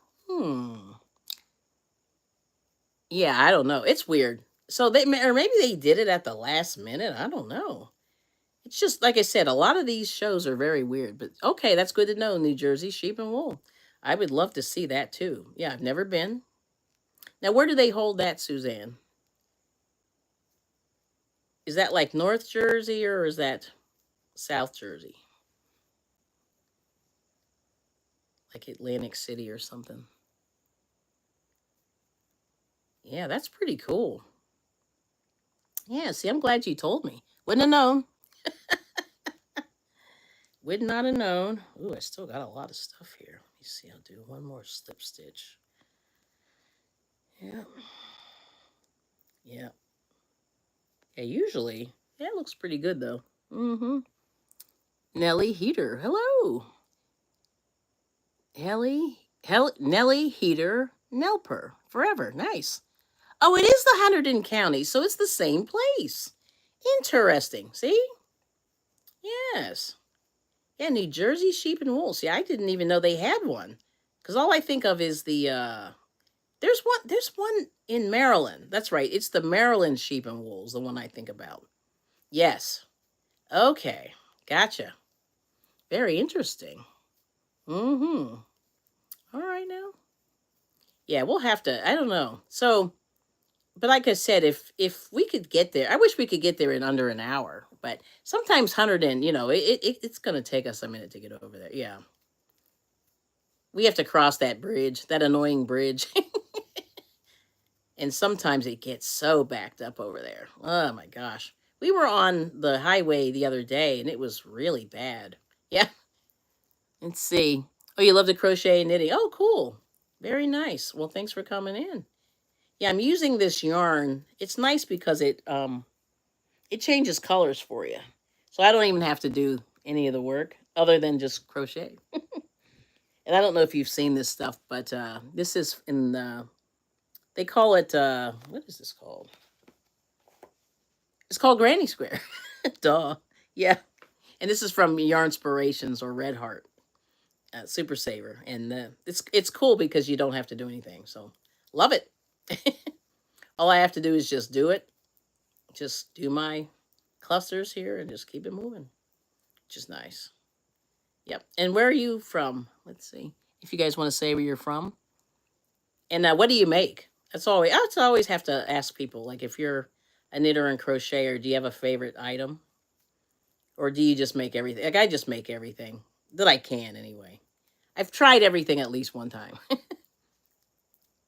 [SPEAKER 1] Yeah, I don't know. It's weird. So or maybe they did it at the last minute. I don't know. It's just like I said, a lot of these shows are very weird. But okay, that's good to know. New Jersey sheep and wool. I would love to see that too. Yeah, I've never been. Now, where do they hold that, Suzanne? Is that like North Jersey or is that South Jersey? Like Atlantic City or something? Yeah, that's pretty cool. Yeah, see, I'm glad you told me. Wouldn't have known. Would not have known. Ooh, I still got a lot of stuff here. Let me see. I'll do one more slip stitch. Yeah. Yeah. Yeah, usually. Yeah, it looks pretty good though. Mm-hmm. Nellie Heater. Hello. Nellie Heater Nelper. Forever. Nice. Oh, it is the Hunterdon County, so it's the same place. Interesting. See? Yes. Yeah, New Jersey sheep and wool. See, I didn't even know they had one. Because all I think of is the there's one in Maryland. That's right. It's the Maryland sheep and wool's the one I think about. Yes. Okay. Gotcha. Very interesting. Mm-hmm. All right now. Yeah, we'll have to. I don't know. So, but like I said, if we could get there, I wish we could get there in under an hour. But sometimes Hunterdon, it's gonna take us a minute to get over there. Yeah, we have to cross that bridge, that annoying bridge, and sometimes it gets so backed up over there. Oh my gosh, we were on the highway the other day, and it was really bad. Yeah. Let's see. Oh, you love to crochet and knitting. Oh, cool. Very nice. Well, thanks for coming in. Yeah, I'm using this yarn. It's nice because it changes colors for you. So I don't even have to do any of the work other than just crochet. And I don't know if you've seen this stuff, but this is in they call it what is this called? It's called Granny Square. Duh. Yeah. And this is from Yarnspirations or Red Heart. Super Saver, and it's cool because you don't have to do anything. So love it. All I have to do is just do it. Just do my clusters here and just keep it moving, which is nice. Yep. And where are you from? Let's see if you guys want to say where you're from. And what do you make? I always have to ask people, like if you're a knitter and crocheter, do you have a favorite item, or do you just make everything? Like I just make everything that I can anyway. I've tried everything at least one time.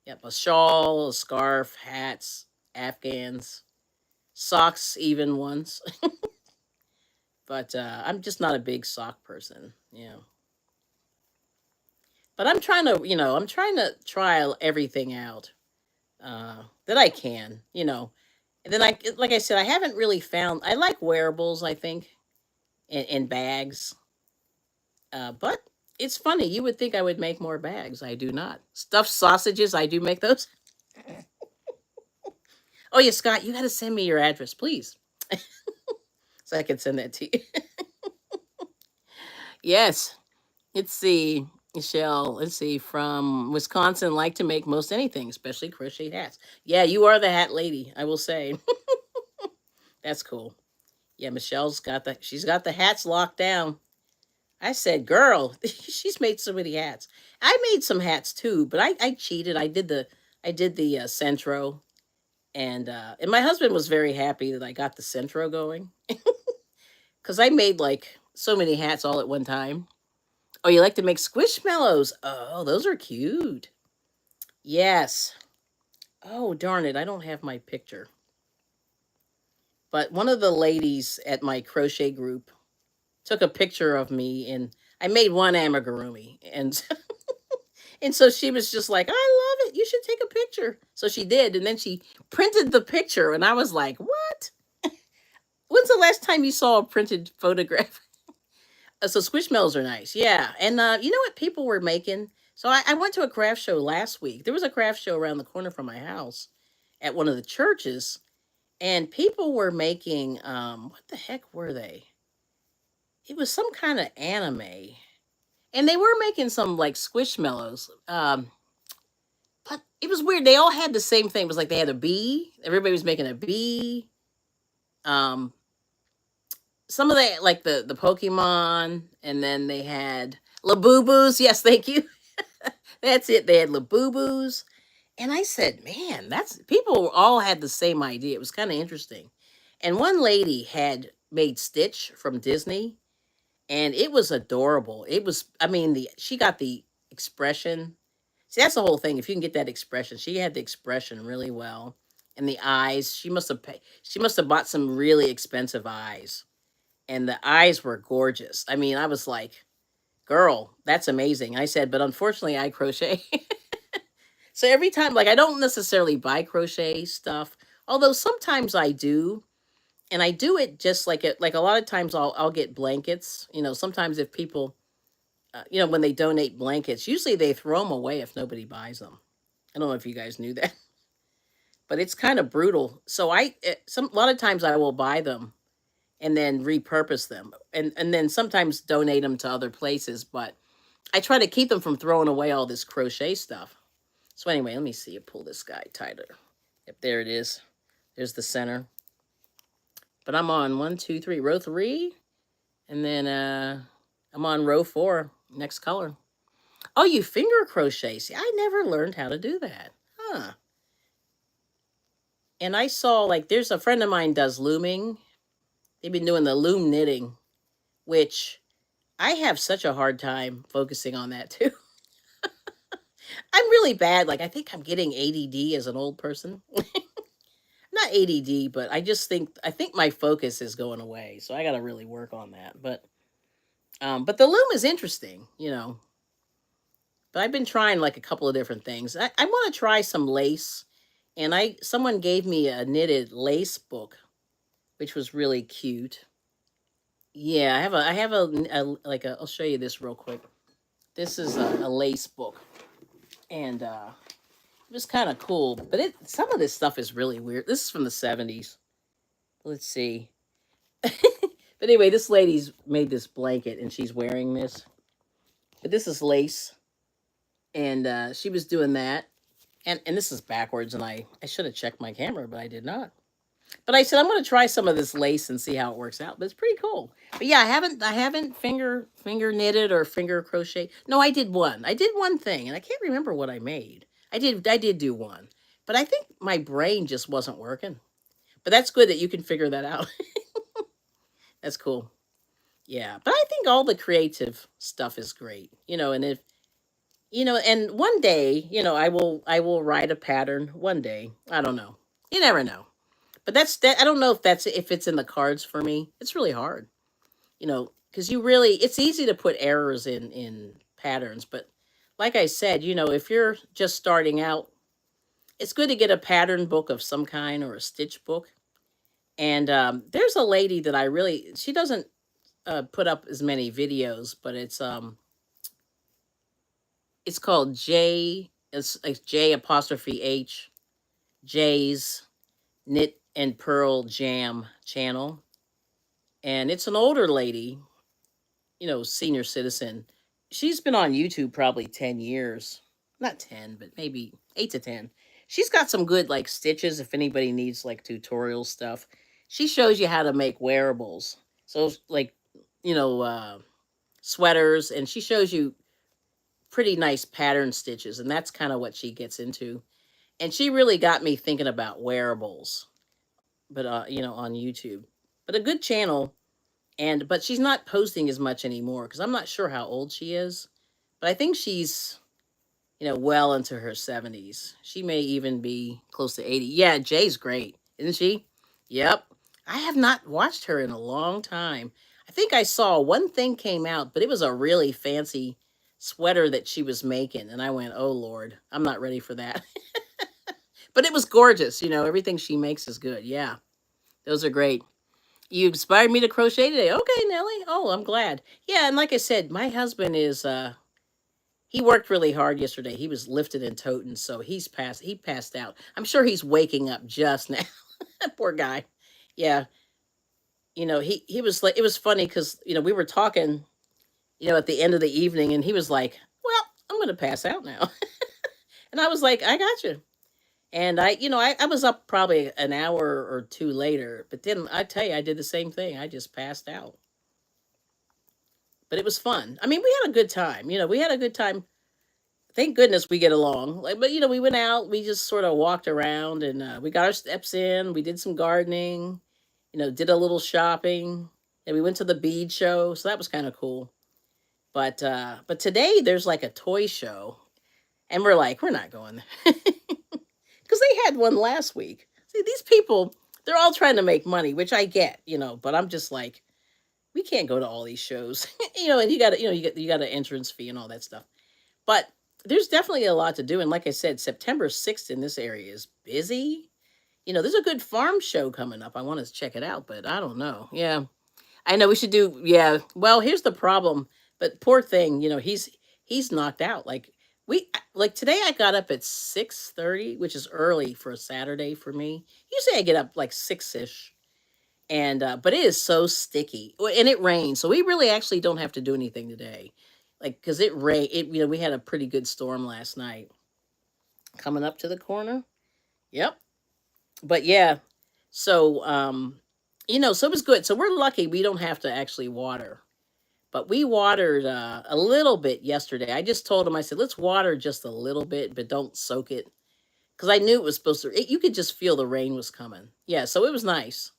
[SPEAKER 1] Yep, a shawl, a scarf, hats, afghans, socks, even ones. But I'm just not a big sock person. But I'm trying to, I'm trying to try everything out that I can. And then like I said, I haven't really found. I like wearables. I think and bags. But it's funny. You would think I would make more bags. I do not. Stuffed sausages. I do make those. Oh yeah, Scott, you got to send me your address, please, so I can send that to you. Yes. Let's see, Michelle. Let's see, from Wisconsin, like to make most anything, especially crochet hats. Yeah, you are the hat lady. I will say. That's cool. Yeah, Michelle's got the. She's got the hats locked down. I said, girl, she's made so many hats. I made some hats too, but I cheated. I did the Centro, and my husband was very happy that I got the Centro going because I made like so many hats all at one time. Oh, you like to make squishmallows? Oh, those are cute. Yes. Oh, darn it, I don't have my picture. But one of the ladies at my crochet group took a picture of me, and I made one amigurumi, and and so she was just like, "I love it. You should take a picture." So she did, and then she printed the picture, and I was like, "What? When's the last time you saw a printed photograph?" So squishmallows are nice, yeah. And you know what people were making? So I went to a craft show last week. There was a craft show around the corner from my house at one of the churches, and people were making what the heck were they? It was some kind of anime, and they were making some like squishmallows. But it was weird. They all had the same thing. It was like they had a bee. Everybody was making a bee. Um, some of the like the Pokemon, and then they had Labubus. Yes, thank you. That's it. They had Labubus. And I said, man, that's people all had the same idea. It was kind of interesting. And one lady had made Stitch from Disney, and it was adorable. It was, I mean, the she got the expression. See, that's the whole thing. If you can get that expression, she had the expression really well, and the eyes. She must have bought some really expensive eyes, and the eyes were gorgeous. I mean, I was like, girl, that's amazing. I said, but unfortunately, I crochet. So every time, like, I don't necessarily buy crochet stuff, although sometimes I do, and I do it just like it. Like a lot of times, I'll get blankets. Sometimes if people, when they donate blankets, usually they throw them away if nobody buys them. I don't know if you guys knew that, but it's kind of brutal. So a lot of times I will buy them and then repurpose them, and then sometimes donate them to other places. But I try to keep them from throwing away all this crochet stuff. So anyway, let me see you pull this guy tighter. Yep, there it is. There's the center. But I'm on 1, 2, 3, row 3. And then I'm on row 4, next color. Oh, you finger crochet. See, I never learned how to do that. Huh. And I saw, like, there's a friend of mine does looming. They've been doing the loom knitting, which I have such a hard time focusing on that too. I'm really bad. Like, I think I'm getting ADD as an old person. Not ADD, but I think my focus is going away. So I got to really work on that. But the loom is interesting. But I've been trying like a couple of different things. I want to try some lace, and someone gave me a knitted lace book, which was really cute. Yeah, I have a I'll show you this real quick. This is a lace book, and it was kind of cool. But some of this stuff is really weird. This is from the 70s. Let's see. But anyway, this lady's made this blanket, and she's wearing this. But this is lace, and she was doing that. And this is backwards, and I should have checked my camera, but I did not. But I said I'm going to try some of this lace and see how it works out. But it's pretty cool. But yeah, I haven't finger knitted or finger crochet. No, I did one. I did one thing, and I can't remember what I made. I did do one, but I think my brain just wasn't working. But that's good that you can figure that out. That's cool. Yeah, but I think all the creative stuff is great. And And one day, I will write a pattern one day. I don't know. You never know. But that's that. I don't know if it's in the cards for me. It's really hard, because it's easy to put errors in patterns. But like I said, if you're just starting out, it's good to get a pattern book of some kind or a stitch book. And there's a lady that she doesn't put up as many videos, but it's called it's J apostrophe H J's Knit and Pearl Jam channel. And it's an older lady, senior citizen. She's been on YouTube probably 10 years. Not 10, but maybe 8 to 10. She's got some good like stitches if anybody needs like tutorial stuff. She shows you how to make wearables. So like, you know, uh sweaters, and she shows you pretty nice pattern stitches, and that's kind of what she gets into. And she really got me thinking about wearables, but on YouTube. But a good channel. But she's not posting as much anymore because I'm not sure how old she is, but I think she's well into her 70s. She may even be close to 80. Yeah, Jay's great, isn't she? Yep. I have not watched her in a long time. I think I saw one thing came out, but it was a really fancy sweater that she was making, and I went, "Oh Lord, I'm not ready for that." But it was gorgeous. Everything she makes is good. Yeah, those are great. You inspired me to crochet today. Okay, Nellie. Oh, I'm glad. Yeah, and like I said, my husband is he worked really hard yesterday. He was lifting and toting, so he passed out. I'm sure he's waking up just now. Poor guy. Yeah. He was like, it was funny cuz we were talking, at the end of the evening, and he was like, "Well, I'm going to pass out now." And I was like, "I got you." And I was up probably an hour or two later, but then I tell you, I did the same thing. I just passed out. But it was fun. I mean, we had a good time. We had a good time. Thank goodness we get along. Like, but we went out. We just sort of walked around, and we got our steps in. We did some gardening. Did a little shopping, and we went to the bead show. So that was kind of cool. But today there's like a toy show, and we're like, we're not going there because they had one last week. See, these people, they're all trying to make money, which I get, but I'm just like, we can't go to all these shows, and you got to, you got an entrance fee and all that stuff. But there's definitely a lot to do, and like I said, September 6th in this area is busy. There's a good farm show coming up. I want to check it out, but I don't know. Yeah, I know we should do. Yeah, well, here's the problem. But poor thing, he's knocked out. Like today, I got up at 6:30, which is early for a Saturday for me. Usually, I get up like 6ish, and but it is so sticky. And it rains, so we really actually don't have to do anything today, like because it rain. We had a pretty good storm last night coming up to the corner. Yep. But yeah, so so it was good. So we're lucky we don't have to actually water. But we watered a little bit yesterday. I just told him, I said, let's water just a little bit, but don't soak it. Because I knew it was supposed to, you could just feel the rain was coming. Yeah, so it was nice.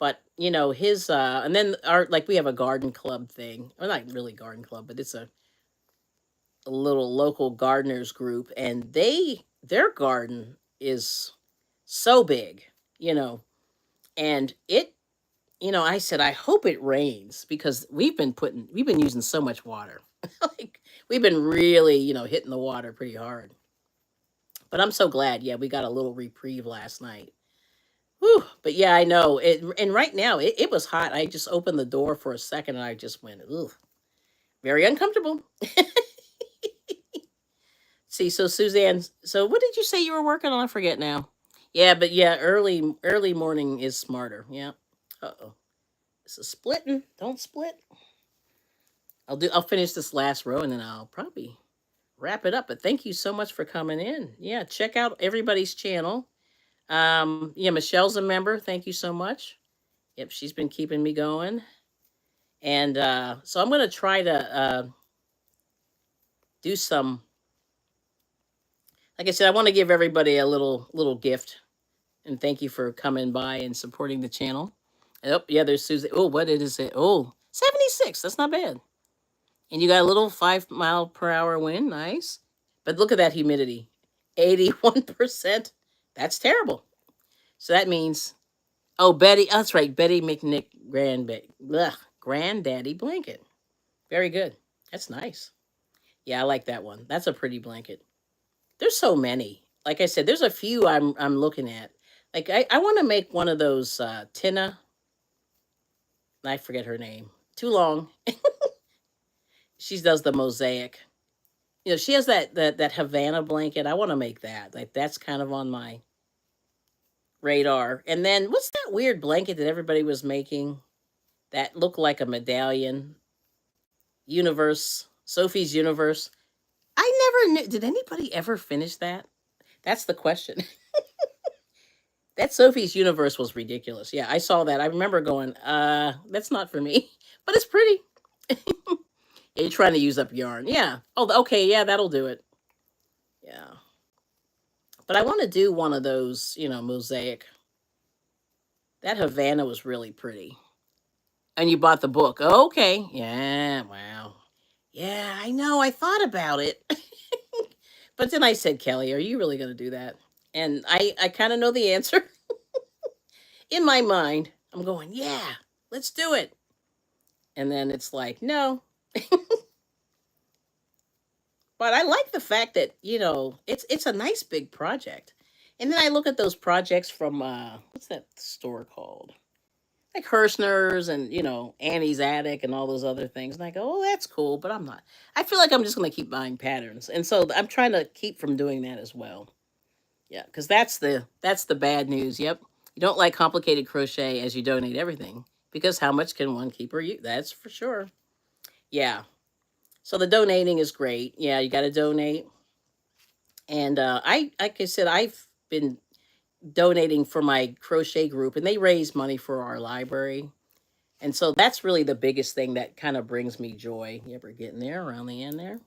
[SPEAKER 1] But, and then like we have a garden club thing. Well, not really garden club, but it's a little local gardeners group. And their garden is so big, you know, and I said, I hope it rains because we've been using so much water. Like we've been really, hitting the water pretty hard. But I'm so glad, yeah, we got a little reprieve last night. Whew. But yeah, I know it. And right now it was hot. I just opened the door for a second and I just went, ugh, very uncomfortable. See, so Suzanne, so what did you say you were working on? I forget now. Yeah, but yeah, early morning is smarter. Yeah. Uh-oh. This is splitting. Don't split. I'll finish this last row and then I'll probably wrap it up. But thank you so much for coming in. Yeah, check out everybody's channel. Yeah, Michelle's a member. Thank you so much. Yep, she's been keeping me going. And so I'm gonna try to do some, like I said, I want to give everybody a little gift. And thank you for coming by and supporting the channel. Oh, yeah, there's Susie. Oh, what is it? Oh, 76. That's not bad. And you got a little 5 mile per hour wind. Nice. But look at that humidity, 81%. That's terrible. So that means, oh, Betty, that's right. Betty McNick, granddaddy blanket. Very good. That's nice. Yeah, I like that one. That's a pretty blanket. There's so many. Like I said, there's a few I'm looking at. Like I want to make one of those Tina. I forget her name. Too long. She does the mosaic. You know, she has that Havana blanket. I want to make that. Like that's kind of on my radar. And then what's that weird blanket that everybody was making that looked like a medallion? Universe, Sophie's Universe. I never knew. Did anybody ever finish that? That's the question. That Sophie's Universe was ridiculous. Yeah, I saw that. I remember going, that's not for me. But it's pretty. You're trying to use up yarn. Yeah. Oh, okay, yeah, that'll do it. Yeah. But I want to do one of those, mosaic. That Havana was really pretty. And you bought the book. Okay. Yeah, wow. Yeah, I know. I thought about it. But then I said, Kelly, are you really going to do that? And I kind of know the answer in my mind. I'm going, yeah, let's do it. And then it's like, no. But I like the fact that, it's a nice big project. And then I look at those projects from what's that store called? Like Hirschner's and, Annie's Attic and all those other things. And I go, oh, that's cool, but I'm not. I feel like I'm just going to keep buying patterns. And so I'm trying to keep from doing that as well. Yeah, because that's the bad news. Yep. You don't like complicated crochet as you donate everything. Because how much can one keep or use? That's for sure. Yeah. So the donating is great. Yeah, you got to donate. And like I said, I've been donating for my crochet group, and they raise money for our library. And so that's really the biggest thing that kind of brings me joy. You ever getting there around the end there?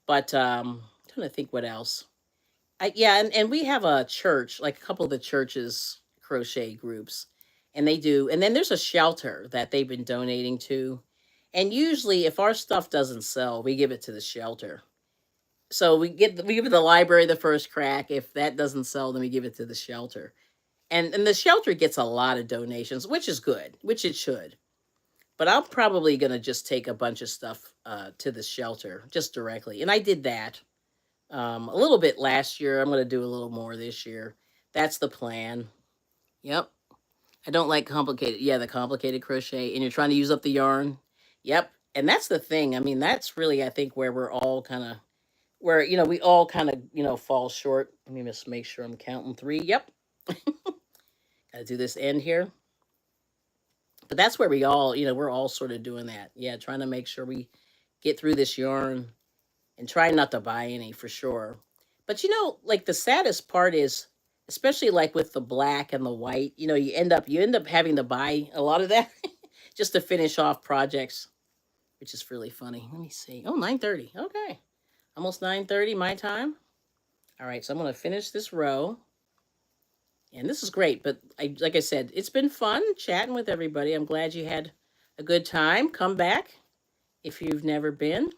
[SPEAKER 1] But I'm trying to think what else. Yeah, and we have a church, like a couple of the churches crochet groups, and they do. And then there's a shelter that they've been donating to. And usually, if our stuff doesn't sell, we give it to the shelter. So we give the library the first crack. If that doesn't sell, then we give it to the shelter. And the shelter gets a lot of donations, which is good, which it should. But I'm probably gonna just take a bunch of stuff to the shelter just directly. And I did that a little bit last year. I'm gonna do a little more this year. That's the plan. Yep. I don't like complicated. Yeah, the complicated crochet, and you're trying to use up the yarn. Yep. And that's the thing. I mean, that's really I think where we're all kind of where we all kind of fall short. Let me just make sure I'm counting three. Yep. Gotta do this end here. But that's where we all we're all sort of doing that. Yeah, trying to make sure we get through this yarn and try not to buy any for sure. But like the saddest part is, especially like with the black and the white, you end up having to buy a lot of that just to finish off projects, which is really funny. Let me see. Oh, 9:30. Okay. Almost 9:30 my time. All right, so I'm going to finish this row. And this is great, but like I said, it's been fun chatting with everybody. I'm glad you had a good time. Come back if you've never been.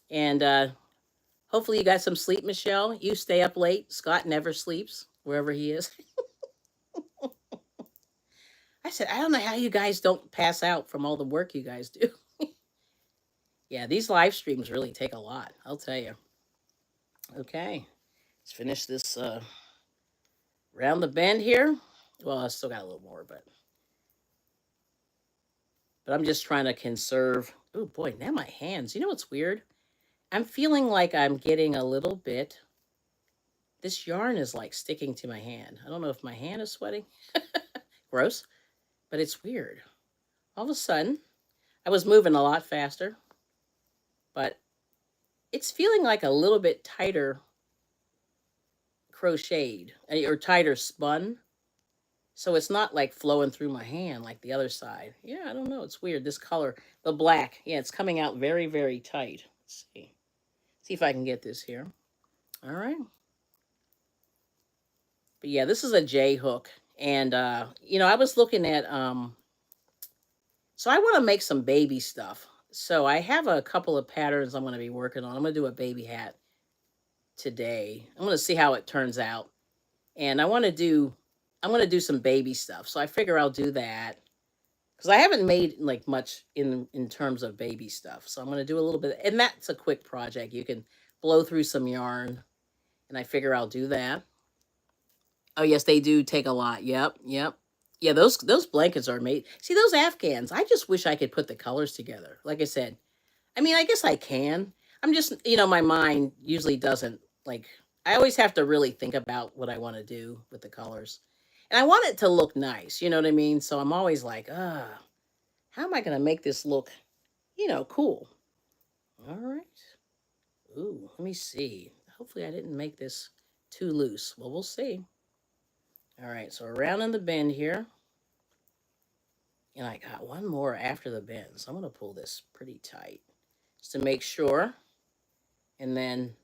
[SPEAKER 1] And hopefully you got some sleep, Michelle. You stay up late. Scott never sleeps, wherever he is. I said, I don't know how you guys don't pass out from all the work you guys do. Yeah, these live streams really take a lot, I'll tell you. Okay, let's finish this round the bend here. Well, I still got a little more, but I'm just trying to conserve. Oh boy, now my hands. You know what's weird? I'm feeling like I'm getting a little bit. This yarn is like sticking to my hand. I don't know if my hand is sweating. Gross, but it's weird. All of a sudden, I was moving a lot faster, but it's feeling like a little bit tighter crocheted or tighter spun. So it's not like flowing through my hand like the other side. Yeah, I don't know. It's weird. This color, the black, yeah, it's coming out very, very tight. Let's see. See if I can get this here. All right. But yeah, this is a J hook. And I was looking at so I want to make some baby stuff. So I have a couple of patterns I'm going to be working on. I'm going to do a baby hat today. I'm going to see how it turns out. And I'm going to do some baby stuff. So I figure I'll do that because I haven't made like much in terms of baby stuff. So I'm going to do a little bit, and that's a quick project. You can blow through some yarn, and I figure I'll do that. Oh yes, they do take a lot. Yep, yep. Yeah, those blankets are made. See those Afghans? I just wish I could put the colors together. Like I said, I mean, I guess I can. I'm just, my mind usually doesn't like. I always have to really think about what I want to do with the colors, and I want it to look nice. You know what I mean? So I'm always like, how am I going to make this look, cool? All right. Ooh, let me see. Hopefully, I didn't make this too loose. Well, we'll see. All right, so around in the bend here. And I got one more after the bend. So I'm going to pull this pretty tight just to make sure. And then,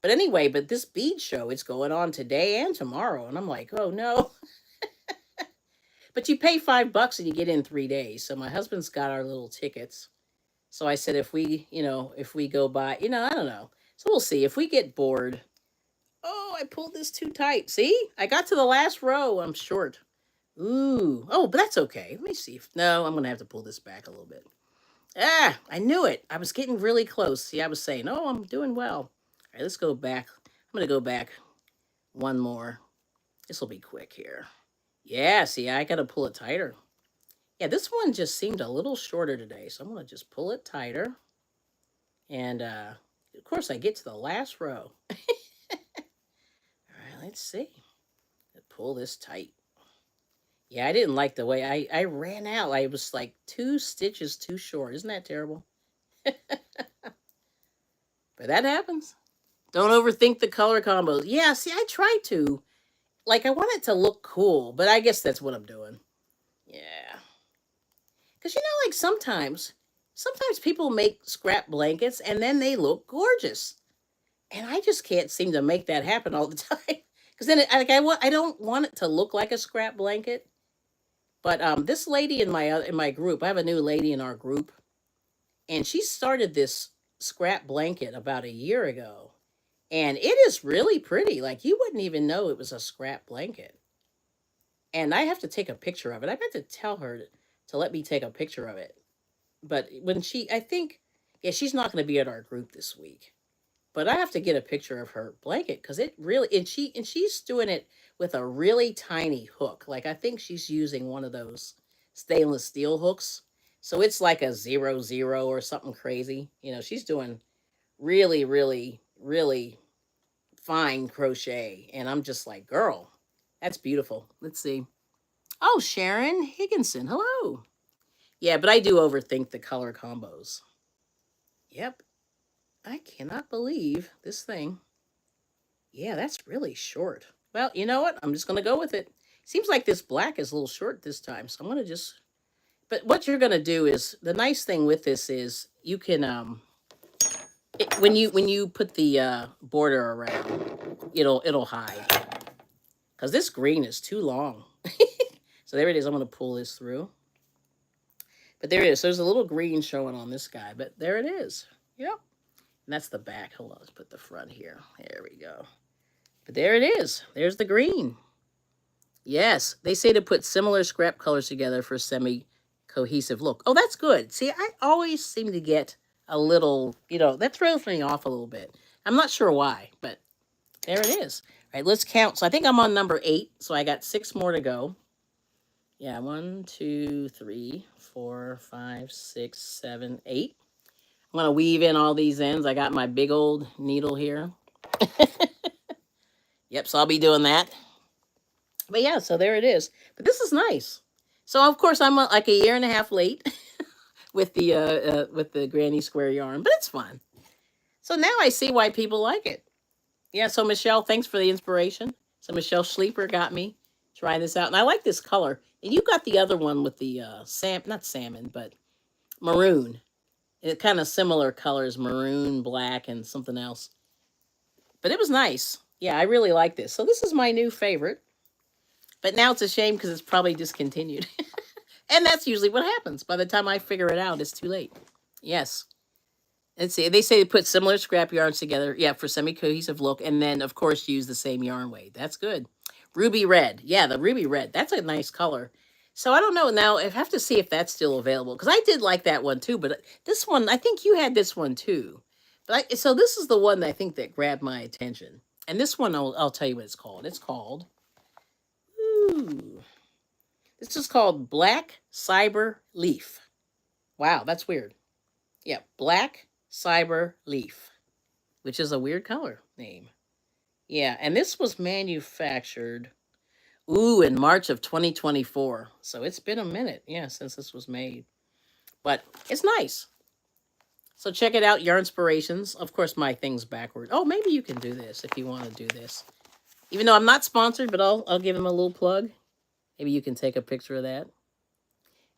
[SPEAKER 1] but anyway, but this bead show, it's going on today and tomorrow. And I'm like, oh no. But you pay $5 and you get in 3 days. So my husband's got our little tickets. So I said, if we go by, I don't know. So we'll see. If we get bored, oh, I pulled this too tight. See, I got to the last row. I'm short. Ooh. Oh, but that's okay. Let me see. No, I'm going to have to pull this back a little bit. Ah, I knew it. I was getting really close. See, I was saying, oh, I'm doing well. All right, let's go back. I'm going to go back one more. This will be quick here. Yeah, see, I got to pull it tighter. Yeah, this one just seemed a little shorter today, so I'm going to just pull it tighter. And, of course, I get to the last row. All right, let's see. Pull this tight. Yeah, I didn't like the way I ran out. I was like 2 stitches too short. Isn't that terrible? But that happens. Don't overthink the color combos. Yeah, see, I try to. Like, I want it to look cool, but I guess that's what I'm doing. Yeah. Because, like sometimes people make scrap blankets and then they look gorgeous. And I just can't seem to make that happen all the time. Because then, I don't want it to look like a scrap blanket. But this lady in my group, I have a new lady in our group, and she started this scrap blanket about a year ago. And it is really pretty. Like, you wouldn't even know it was a scrap blanket. And I have to take a picture of it. I meant to tell her to let me take a picture of it. But I think, yeah, she's not going to be at our group this week. But I have to get a picture of her blanket because it really, and she's doing it with a really tiny hook. Like, I think she's using one of those stainless steel hooks. So it's like a 0 or something crazy. She's doing really, really, really fine crochet. And I'm just like, girl, that's beautiful. Let's see. Oh, Sharon Higginson. Hello. Yeah, but I do overthink the color combos. Yep. I cannot believe this thing. Yeah, that's really short. Well, you know what? I'm just going to go with it. Seems like this black is a little short this time. So I'm going to just... But what you're going to do is... The nice thing with this is you can... when you put the border around, it'll hide. Because this green is too long. So there it is. I'm going to pull this through. But there it is. There's a little green showing on this guy. But there it is. Yep. And that's the back. Hold on. Let's put the front here. There we go. But there it is. There's the green. Yes. They say to put similar scrap colors together for a semi-cohesive look. Oh, that's good. See, I always seem to get a little, that throws me off a little bit. I'm not sure why, but there it is. All right, let's count. So I think I'm on number 8. So I got 6 more to go. Yeah, 1, 2, 3, 4, 5, 6, 7, 8. I'm going to weave in all these ends. I got my big old needle here. Yep, so I'll be doing that. But yeah, so there it is. But this is nice. So, of course, I'm like a year and a half late with the granny square yarn. But it's fun. So now I see why people like it. Yeah, so Michelle, thanks for the inspiration. So Michelle Schleeper got me trying this out. And I like this color. And you got the other one with the not salmon, but maroon. And it kind of similar colors, maroon, black, and something else. But it was nice. Yeah, I really like this. So this is my new favorite. But now it's a shame because it's probably discontinued. And that's usually what happens. By the time I figure it out, it's too late. Yes. Let's see. They say they put similar scrap yarns together, yeah, for semi-cohesive look, and then of course use the same yarn weight. That's good. Ruby red, yeah, the ruby red. That's a nice color. So I don't know now. I have to see if that's still available because I did like that one too. But this one, I think you had this one too. So this is the one that I think that grabbed my attention. And this one, I'll tell you what it's called. It's called. Ooh, this is called Black Cyber Leaf. Wow, that's weird. Yeah, Black Cyber Leaf, which is a weird color name. Yeah, and this was manufactured, in March of 2024. So it's been a minute, yeah, since this was made. But it's nice. So check it out, Yarnspirations. Of course, my thing's backward. Oh, maybe you can do this if you want to do this. Even though I'm not sponsored, but I'll give them a little plug. Maybe you can take a picture of that.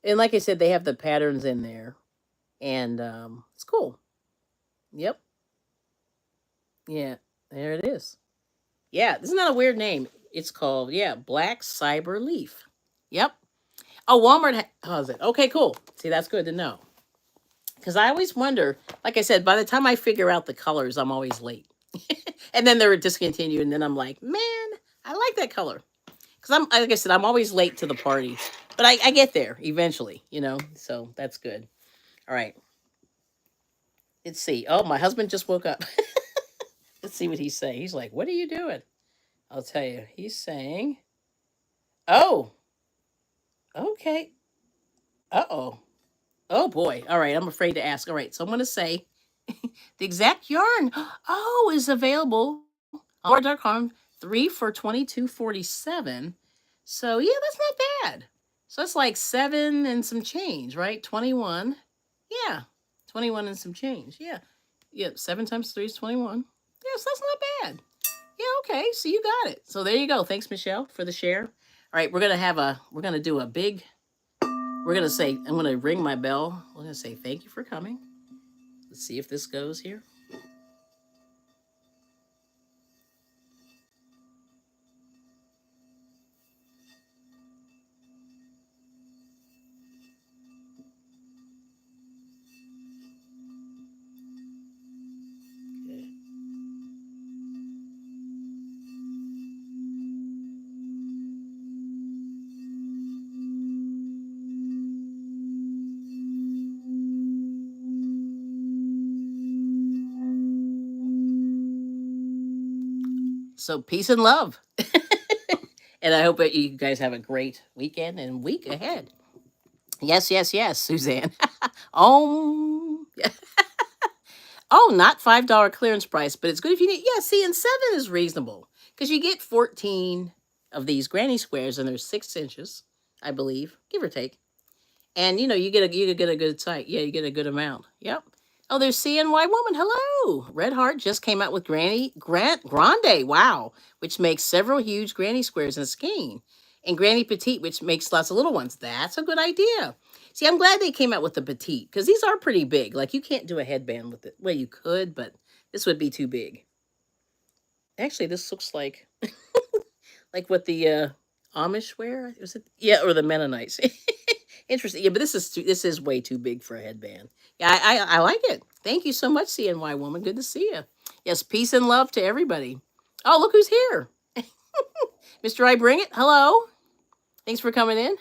[SPEAKER 1] And like I said, they have the patterns in there. And it's cool. Yep. Yeah, there it is. Yeah, isn't that a weird name? It's called, yeah, Black Cyber Leaf. Yep. Oh, Walmart has it. Okay, cool. See, that's good to know. Because I always wonder, like I said, by the time I figure out the colors, I'm always late. And then they're discontinued, and then I'm like, man, I like that color. Because like I said, I'm always late to the party. But I get there eventually, so that's good. All right. Let's see. Oh, my husband just woke up. Let's see what he's saying. He's like, what are you doing? I'll tell you. He's saying, oh, okay. Uh-oh. Oh, boy. All right. I'm afraid to ask. All right. So I'm going to say the exact yarn, is available on Walmart.com. 3 for $22.47. So, yeah, that's not bad. So it's like 7 and some change, right? 21. Yeah. 21 and some change. Yeah. Yeah. 7 times 3 is 21. Yes, that's not bad. Yeah, okay. So you got it. So there you go. Thanks, Michelle, for the share. All right, we're gonna do a big, we're gonna say, I'm gonna ring my bell. We're gonna say thank you for coming. Let's see if this goes here. So peace and love. And I hope that you guys have a great weekend and week ahead. Yes, yes, yes, Suzanne. Oh, oh, not $5 clearance price, but it's good if you need. Yeah, see, and 7 is reasonable because you get 14 of these granny squares, and they're 6 inches, I believe, give or take. And you get a good size. Yeah, you get a good amount. Yep. Oh, there's CNY Woman. Hello. Red Heart just came out with Grande. Wow. Which makes several huge granny squares in a skein. And Granny Petite, which makes lots of little ones. That's a good idea. See, I'm glad they came out with the Petite because these are pretty big. Like, you can't do a headband with it. Well, you could, but this would be too big. Actually, this looks like like what the Amish wear. Was it? Yeah, or the Mennonites. Interesting. Yeah, but this is way too big for a headband. Yeah, I like it. Thank you so much, CNY Woman. Good to see you. Yes, peace and love to everybody. Oh, look who's here. Mr. IBringit, hello. Thanks for coming in.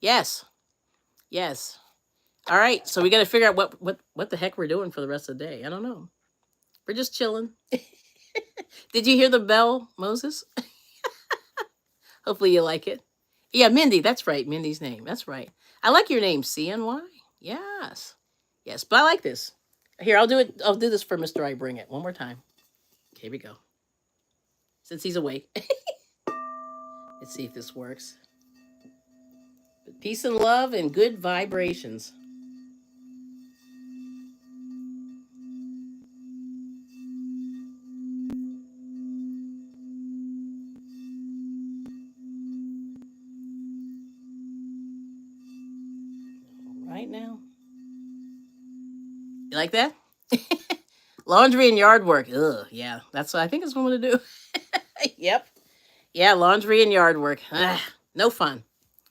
[SPEAKER 1] Yes. Yes. All right, so we got to figure out what the heck we're doing for the rest of the day. I don't know. We're just chilling. Did you hear the bell, Moses? Hopefully you like it. Yeah, Mindy, that's right. Mindy's name. That's right. I like your name, CNY. Yes. Yes, but I like this. Here, I'll do it. I'll do this for Mr. IBringit one more time. Okay, here we go. Since he's awake. Let's see if this works. But peace and love and good vibrations. Right now. You like that? Laundry and yard work. Ugh, yeah. That's what I think is what I'm going to do. Yep. Yeah, laundry and yard work. No fun.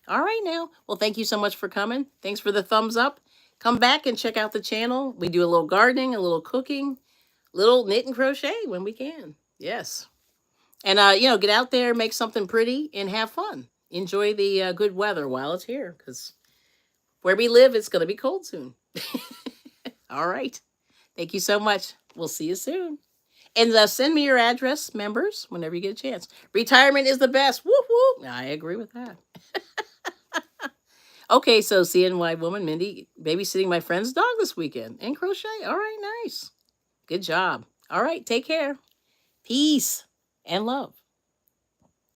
[SPEAKER 1] All right now. Well, thank you so much for coming. Thanks for the thumbs up. Come back and check out the channel. We do a little gardening, a little cooking, little knit and crochet when we can. Yes. And, get out there, make something pretty, and have fun. Enjoy the good weather while it's here, because where we live, it's going to be cold soon. All right. Thank you so much. We'll see you soon. And send me your address, members, whenever you get a chance. Retirement is the best. Whoop, whoop. I agree with that. Okay, so CNY woman, Mindy, babysitting my friend's dog this weekend and crochet. All right, nice. Good job. All right, take care. Peace and love.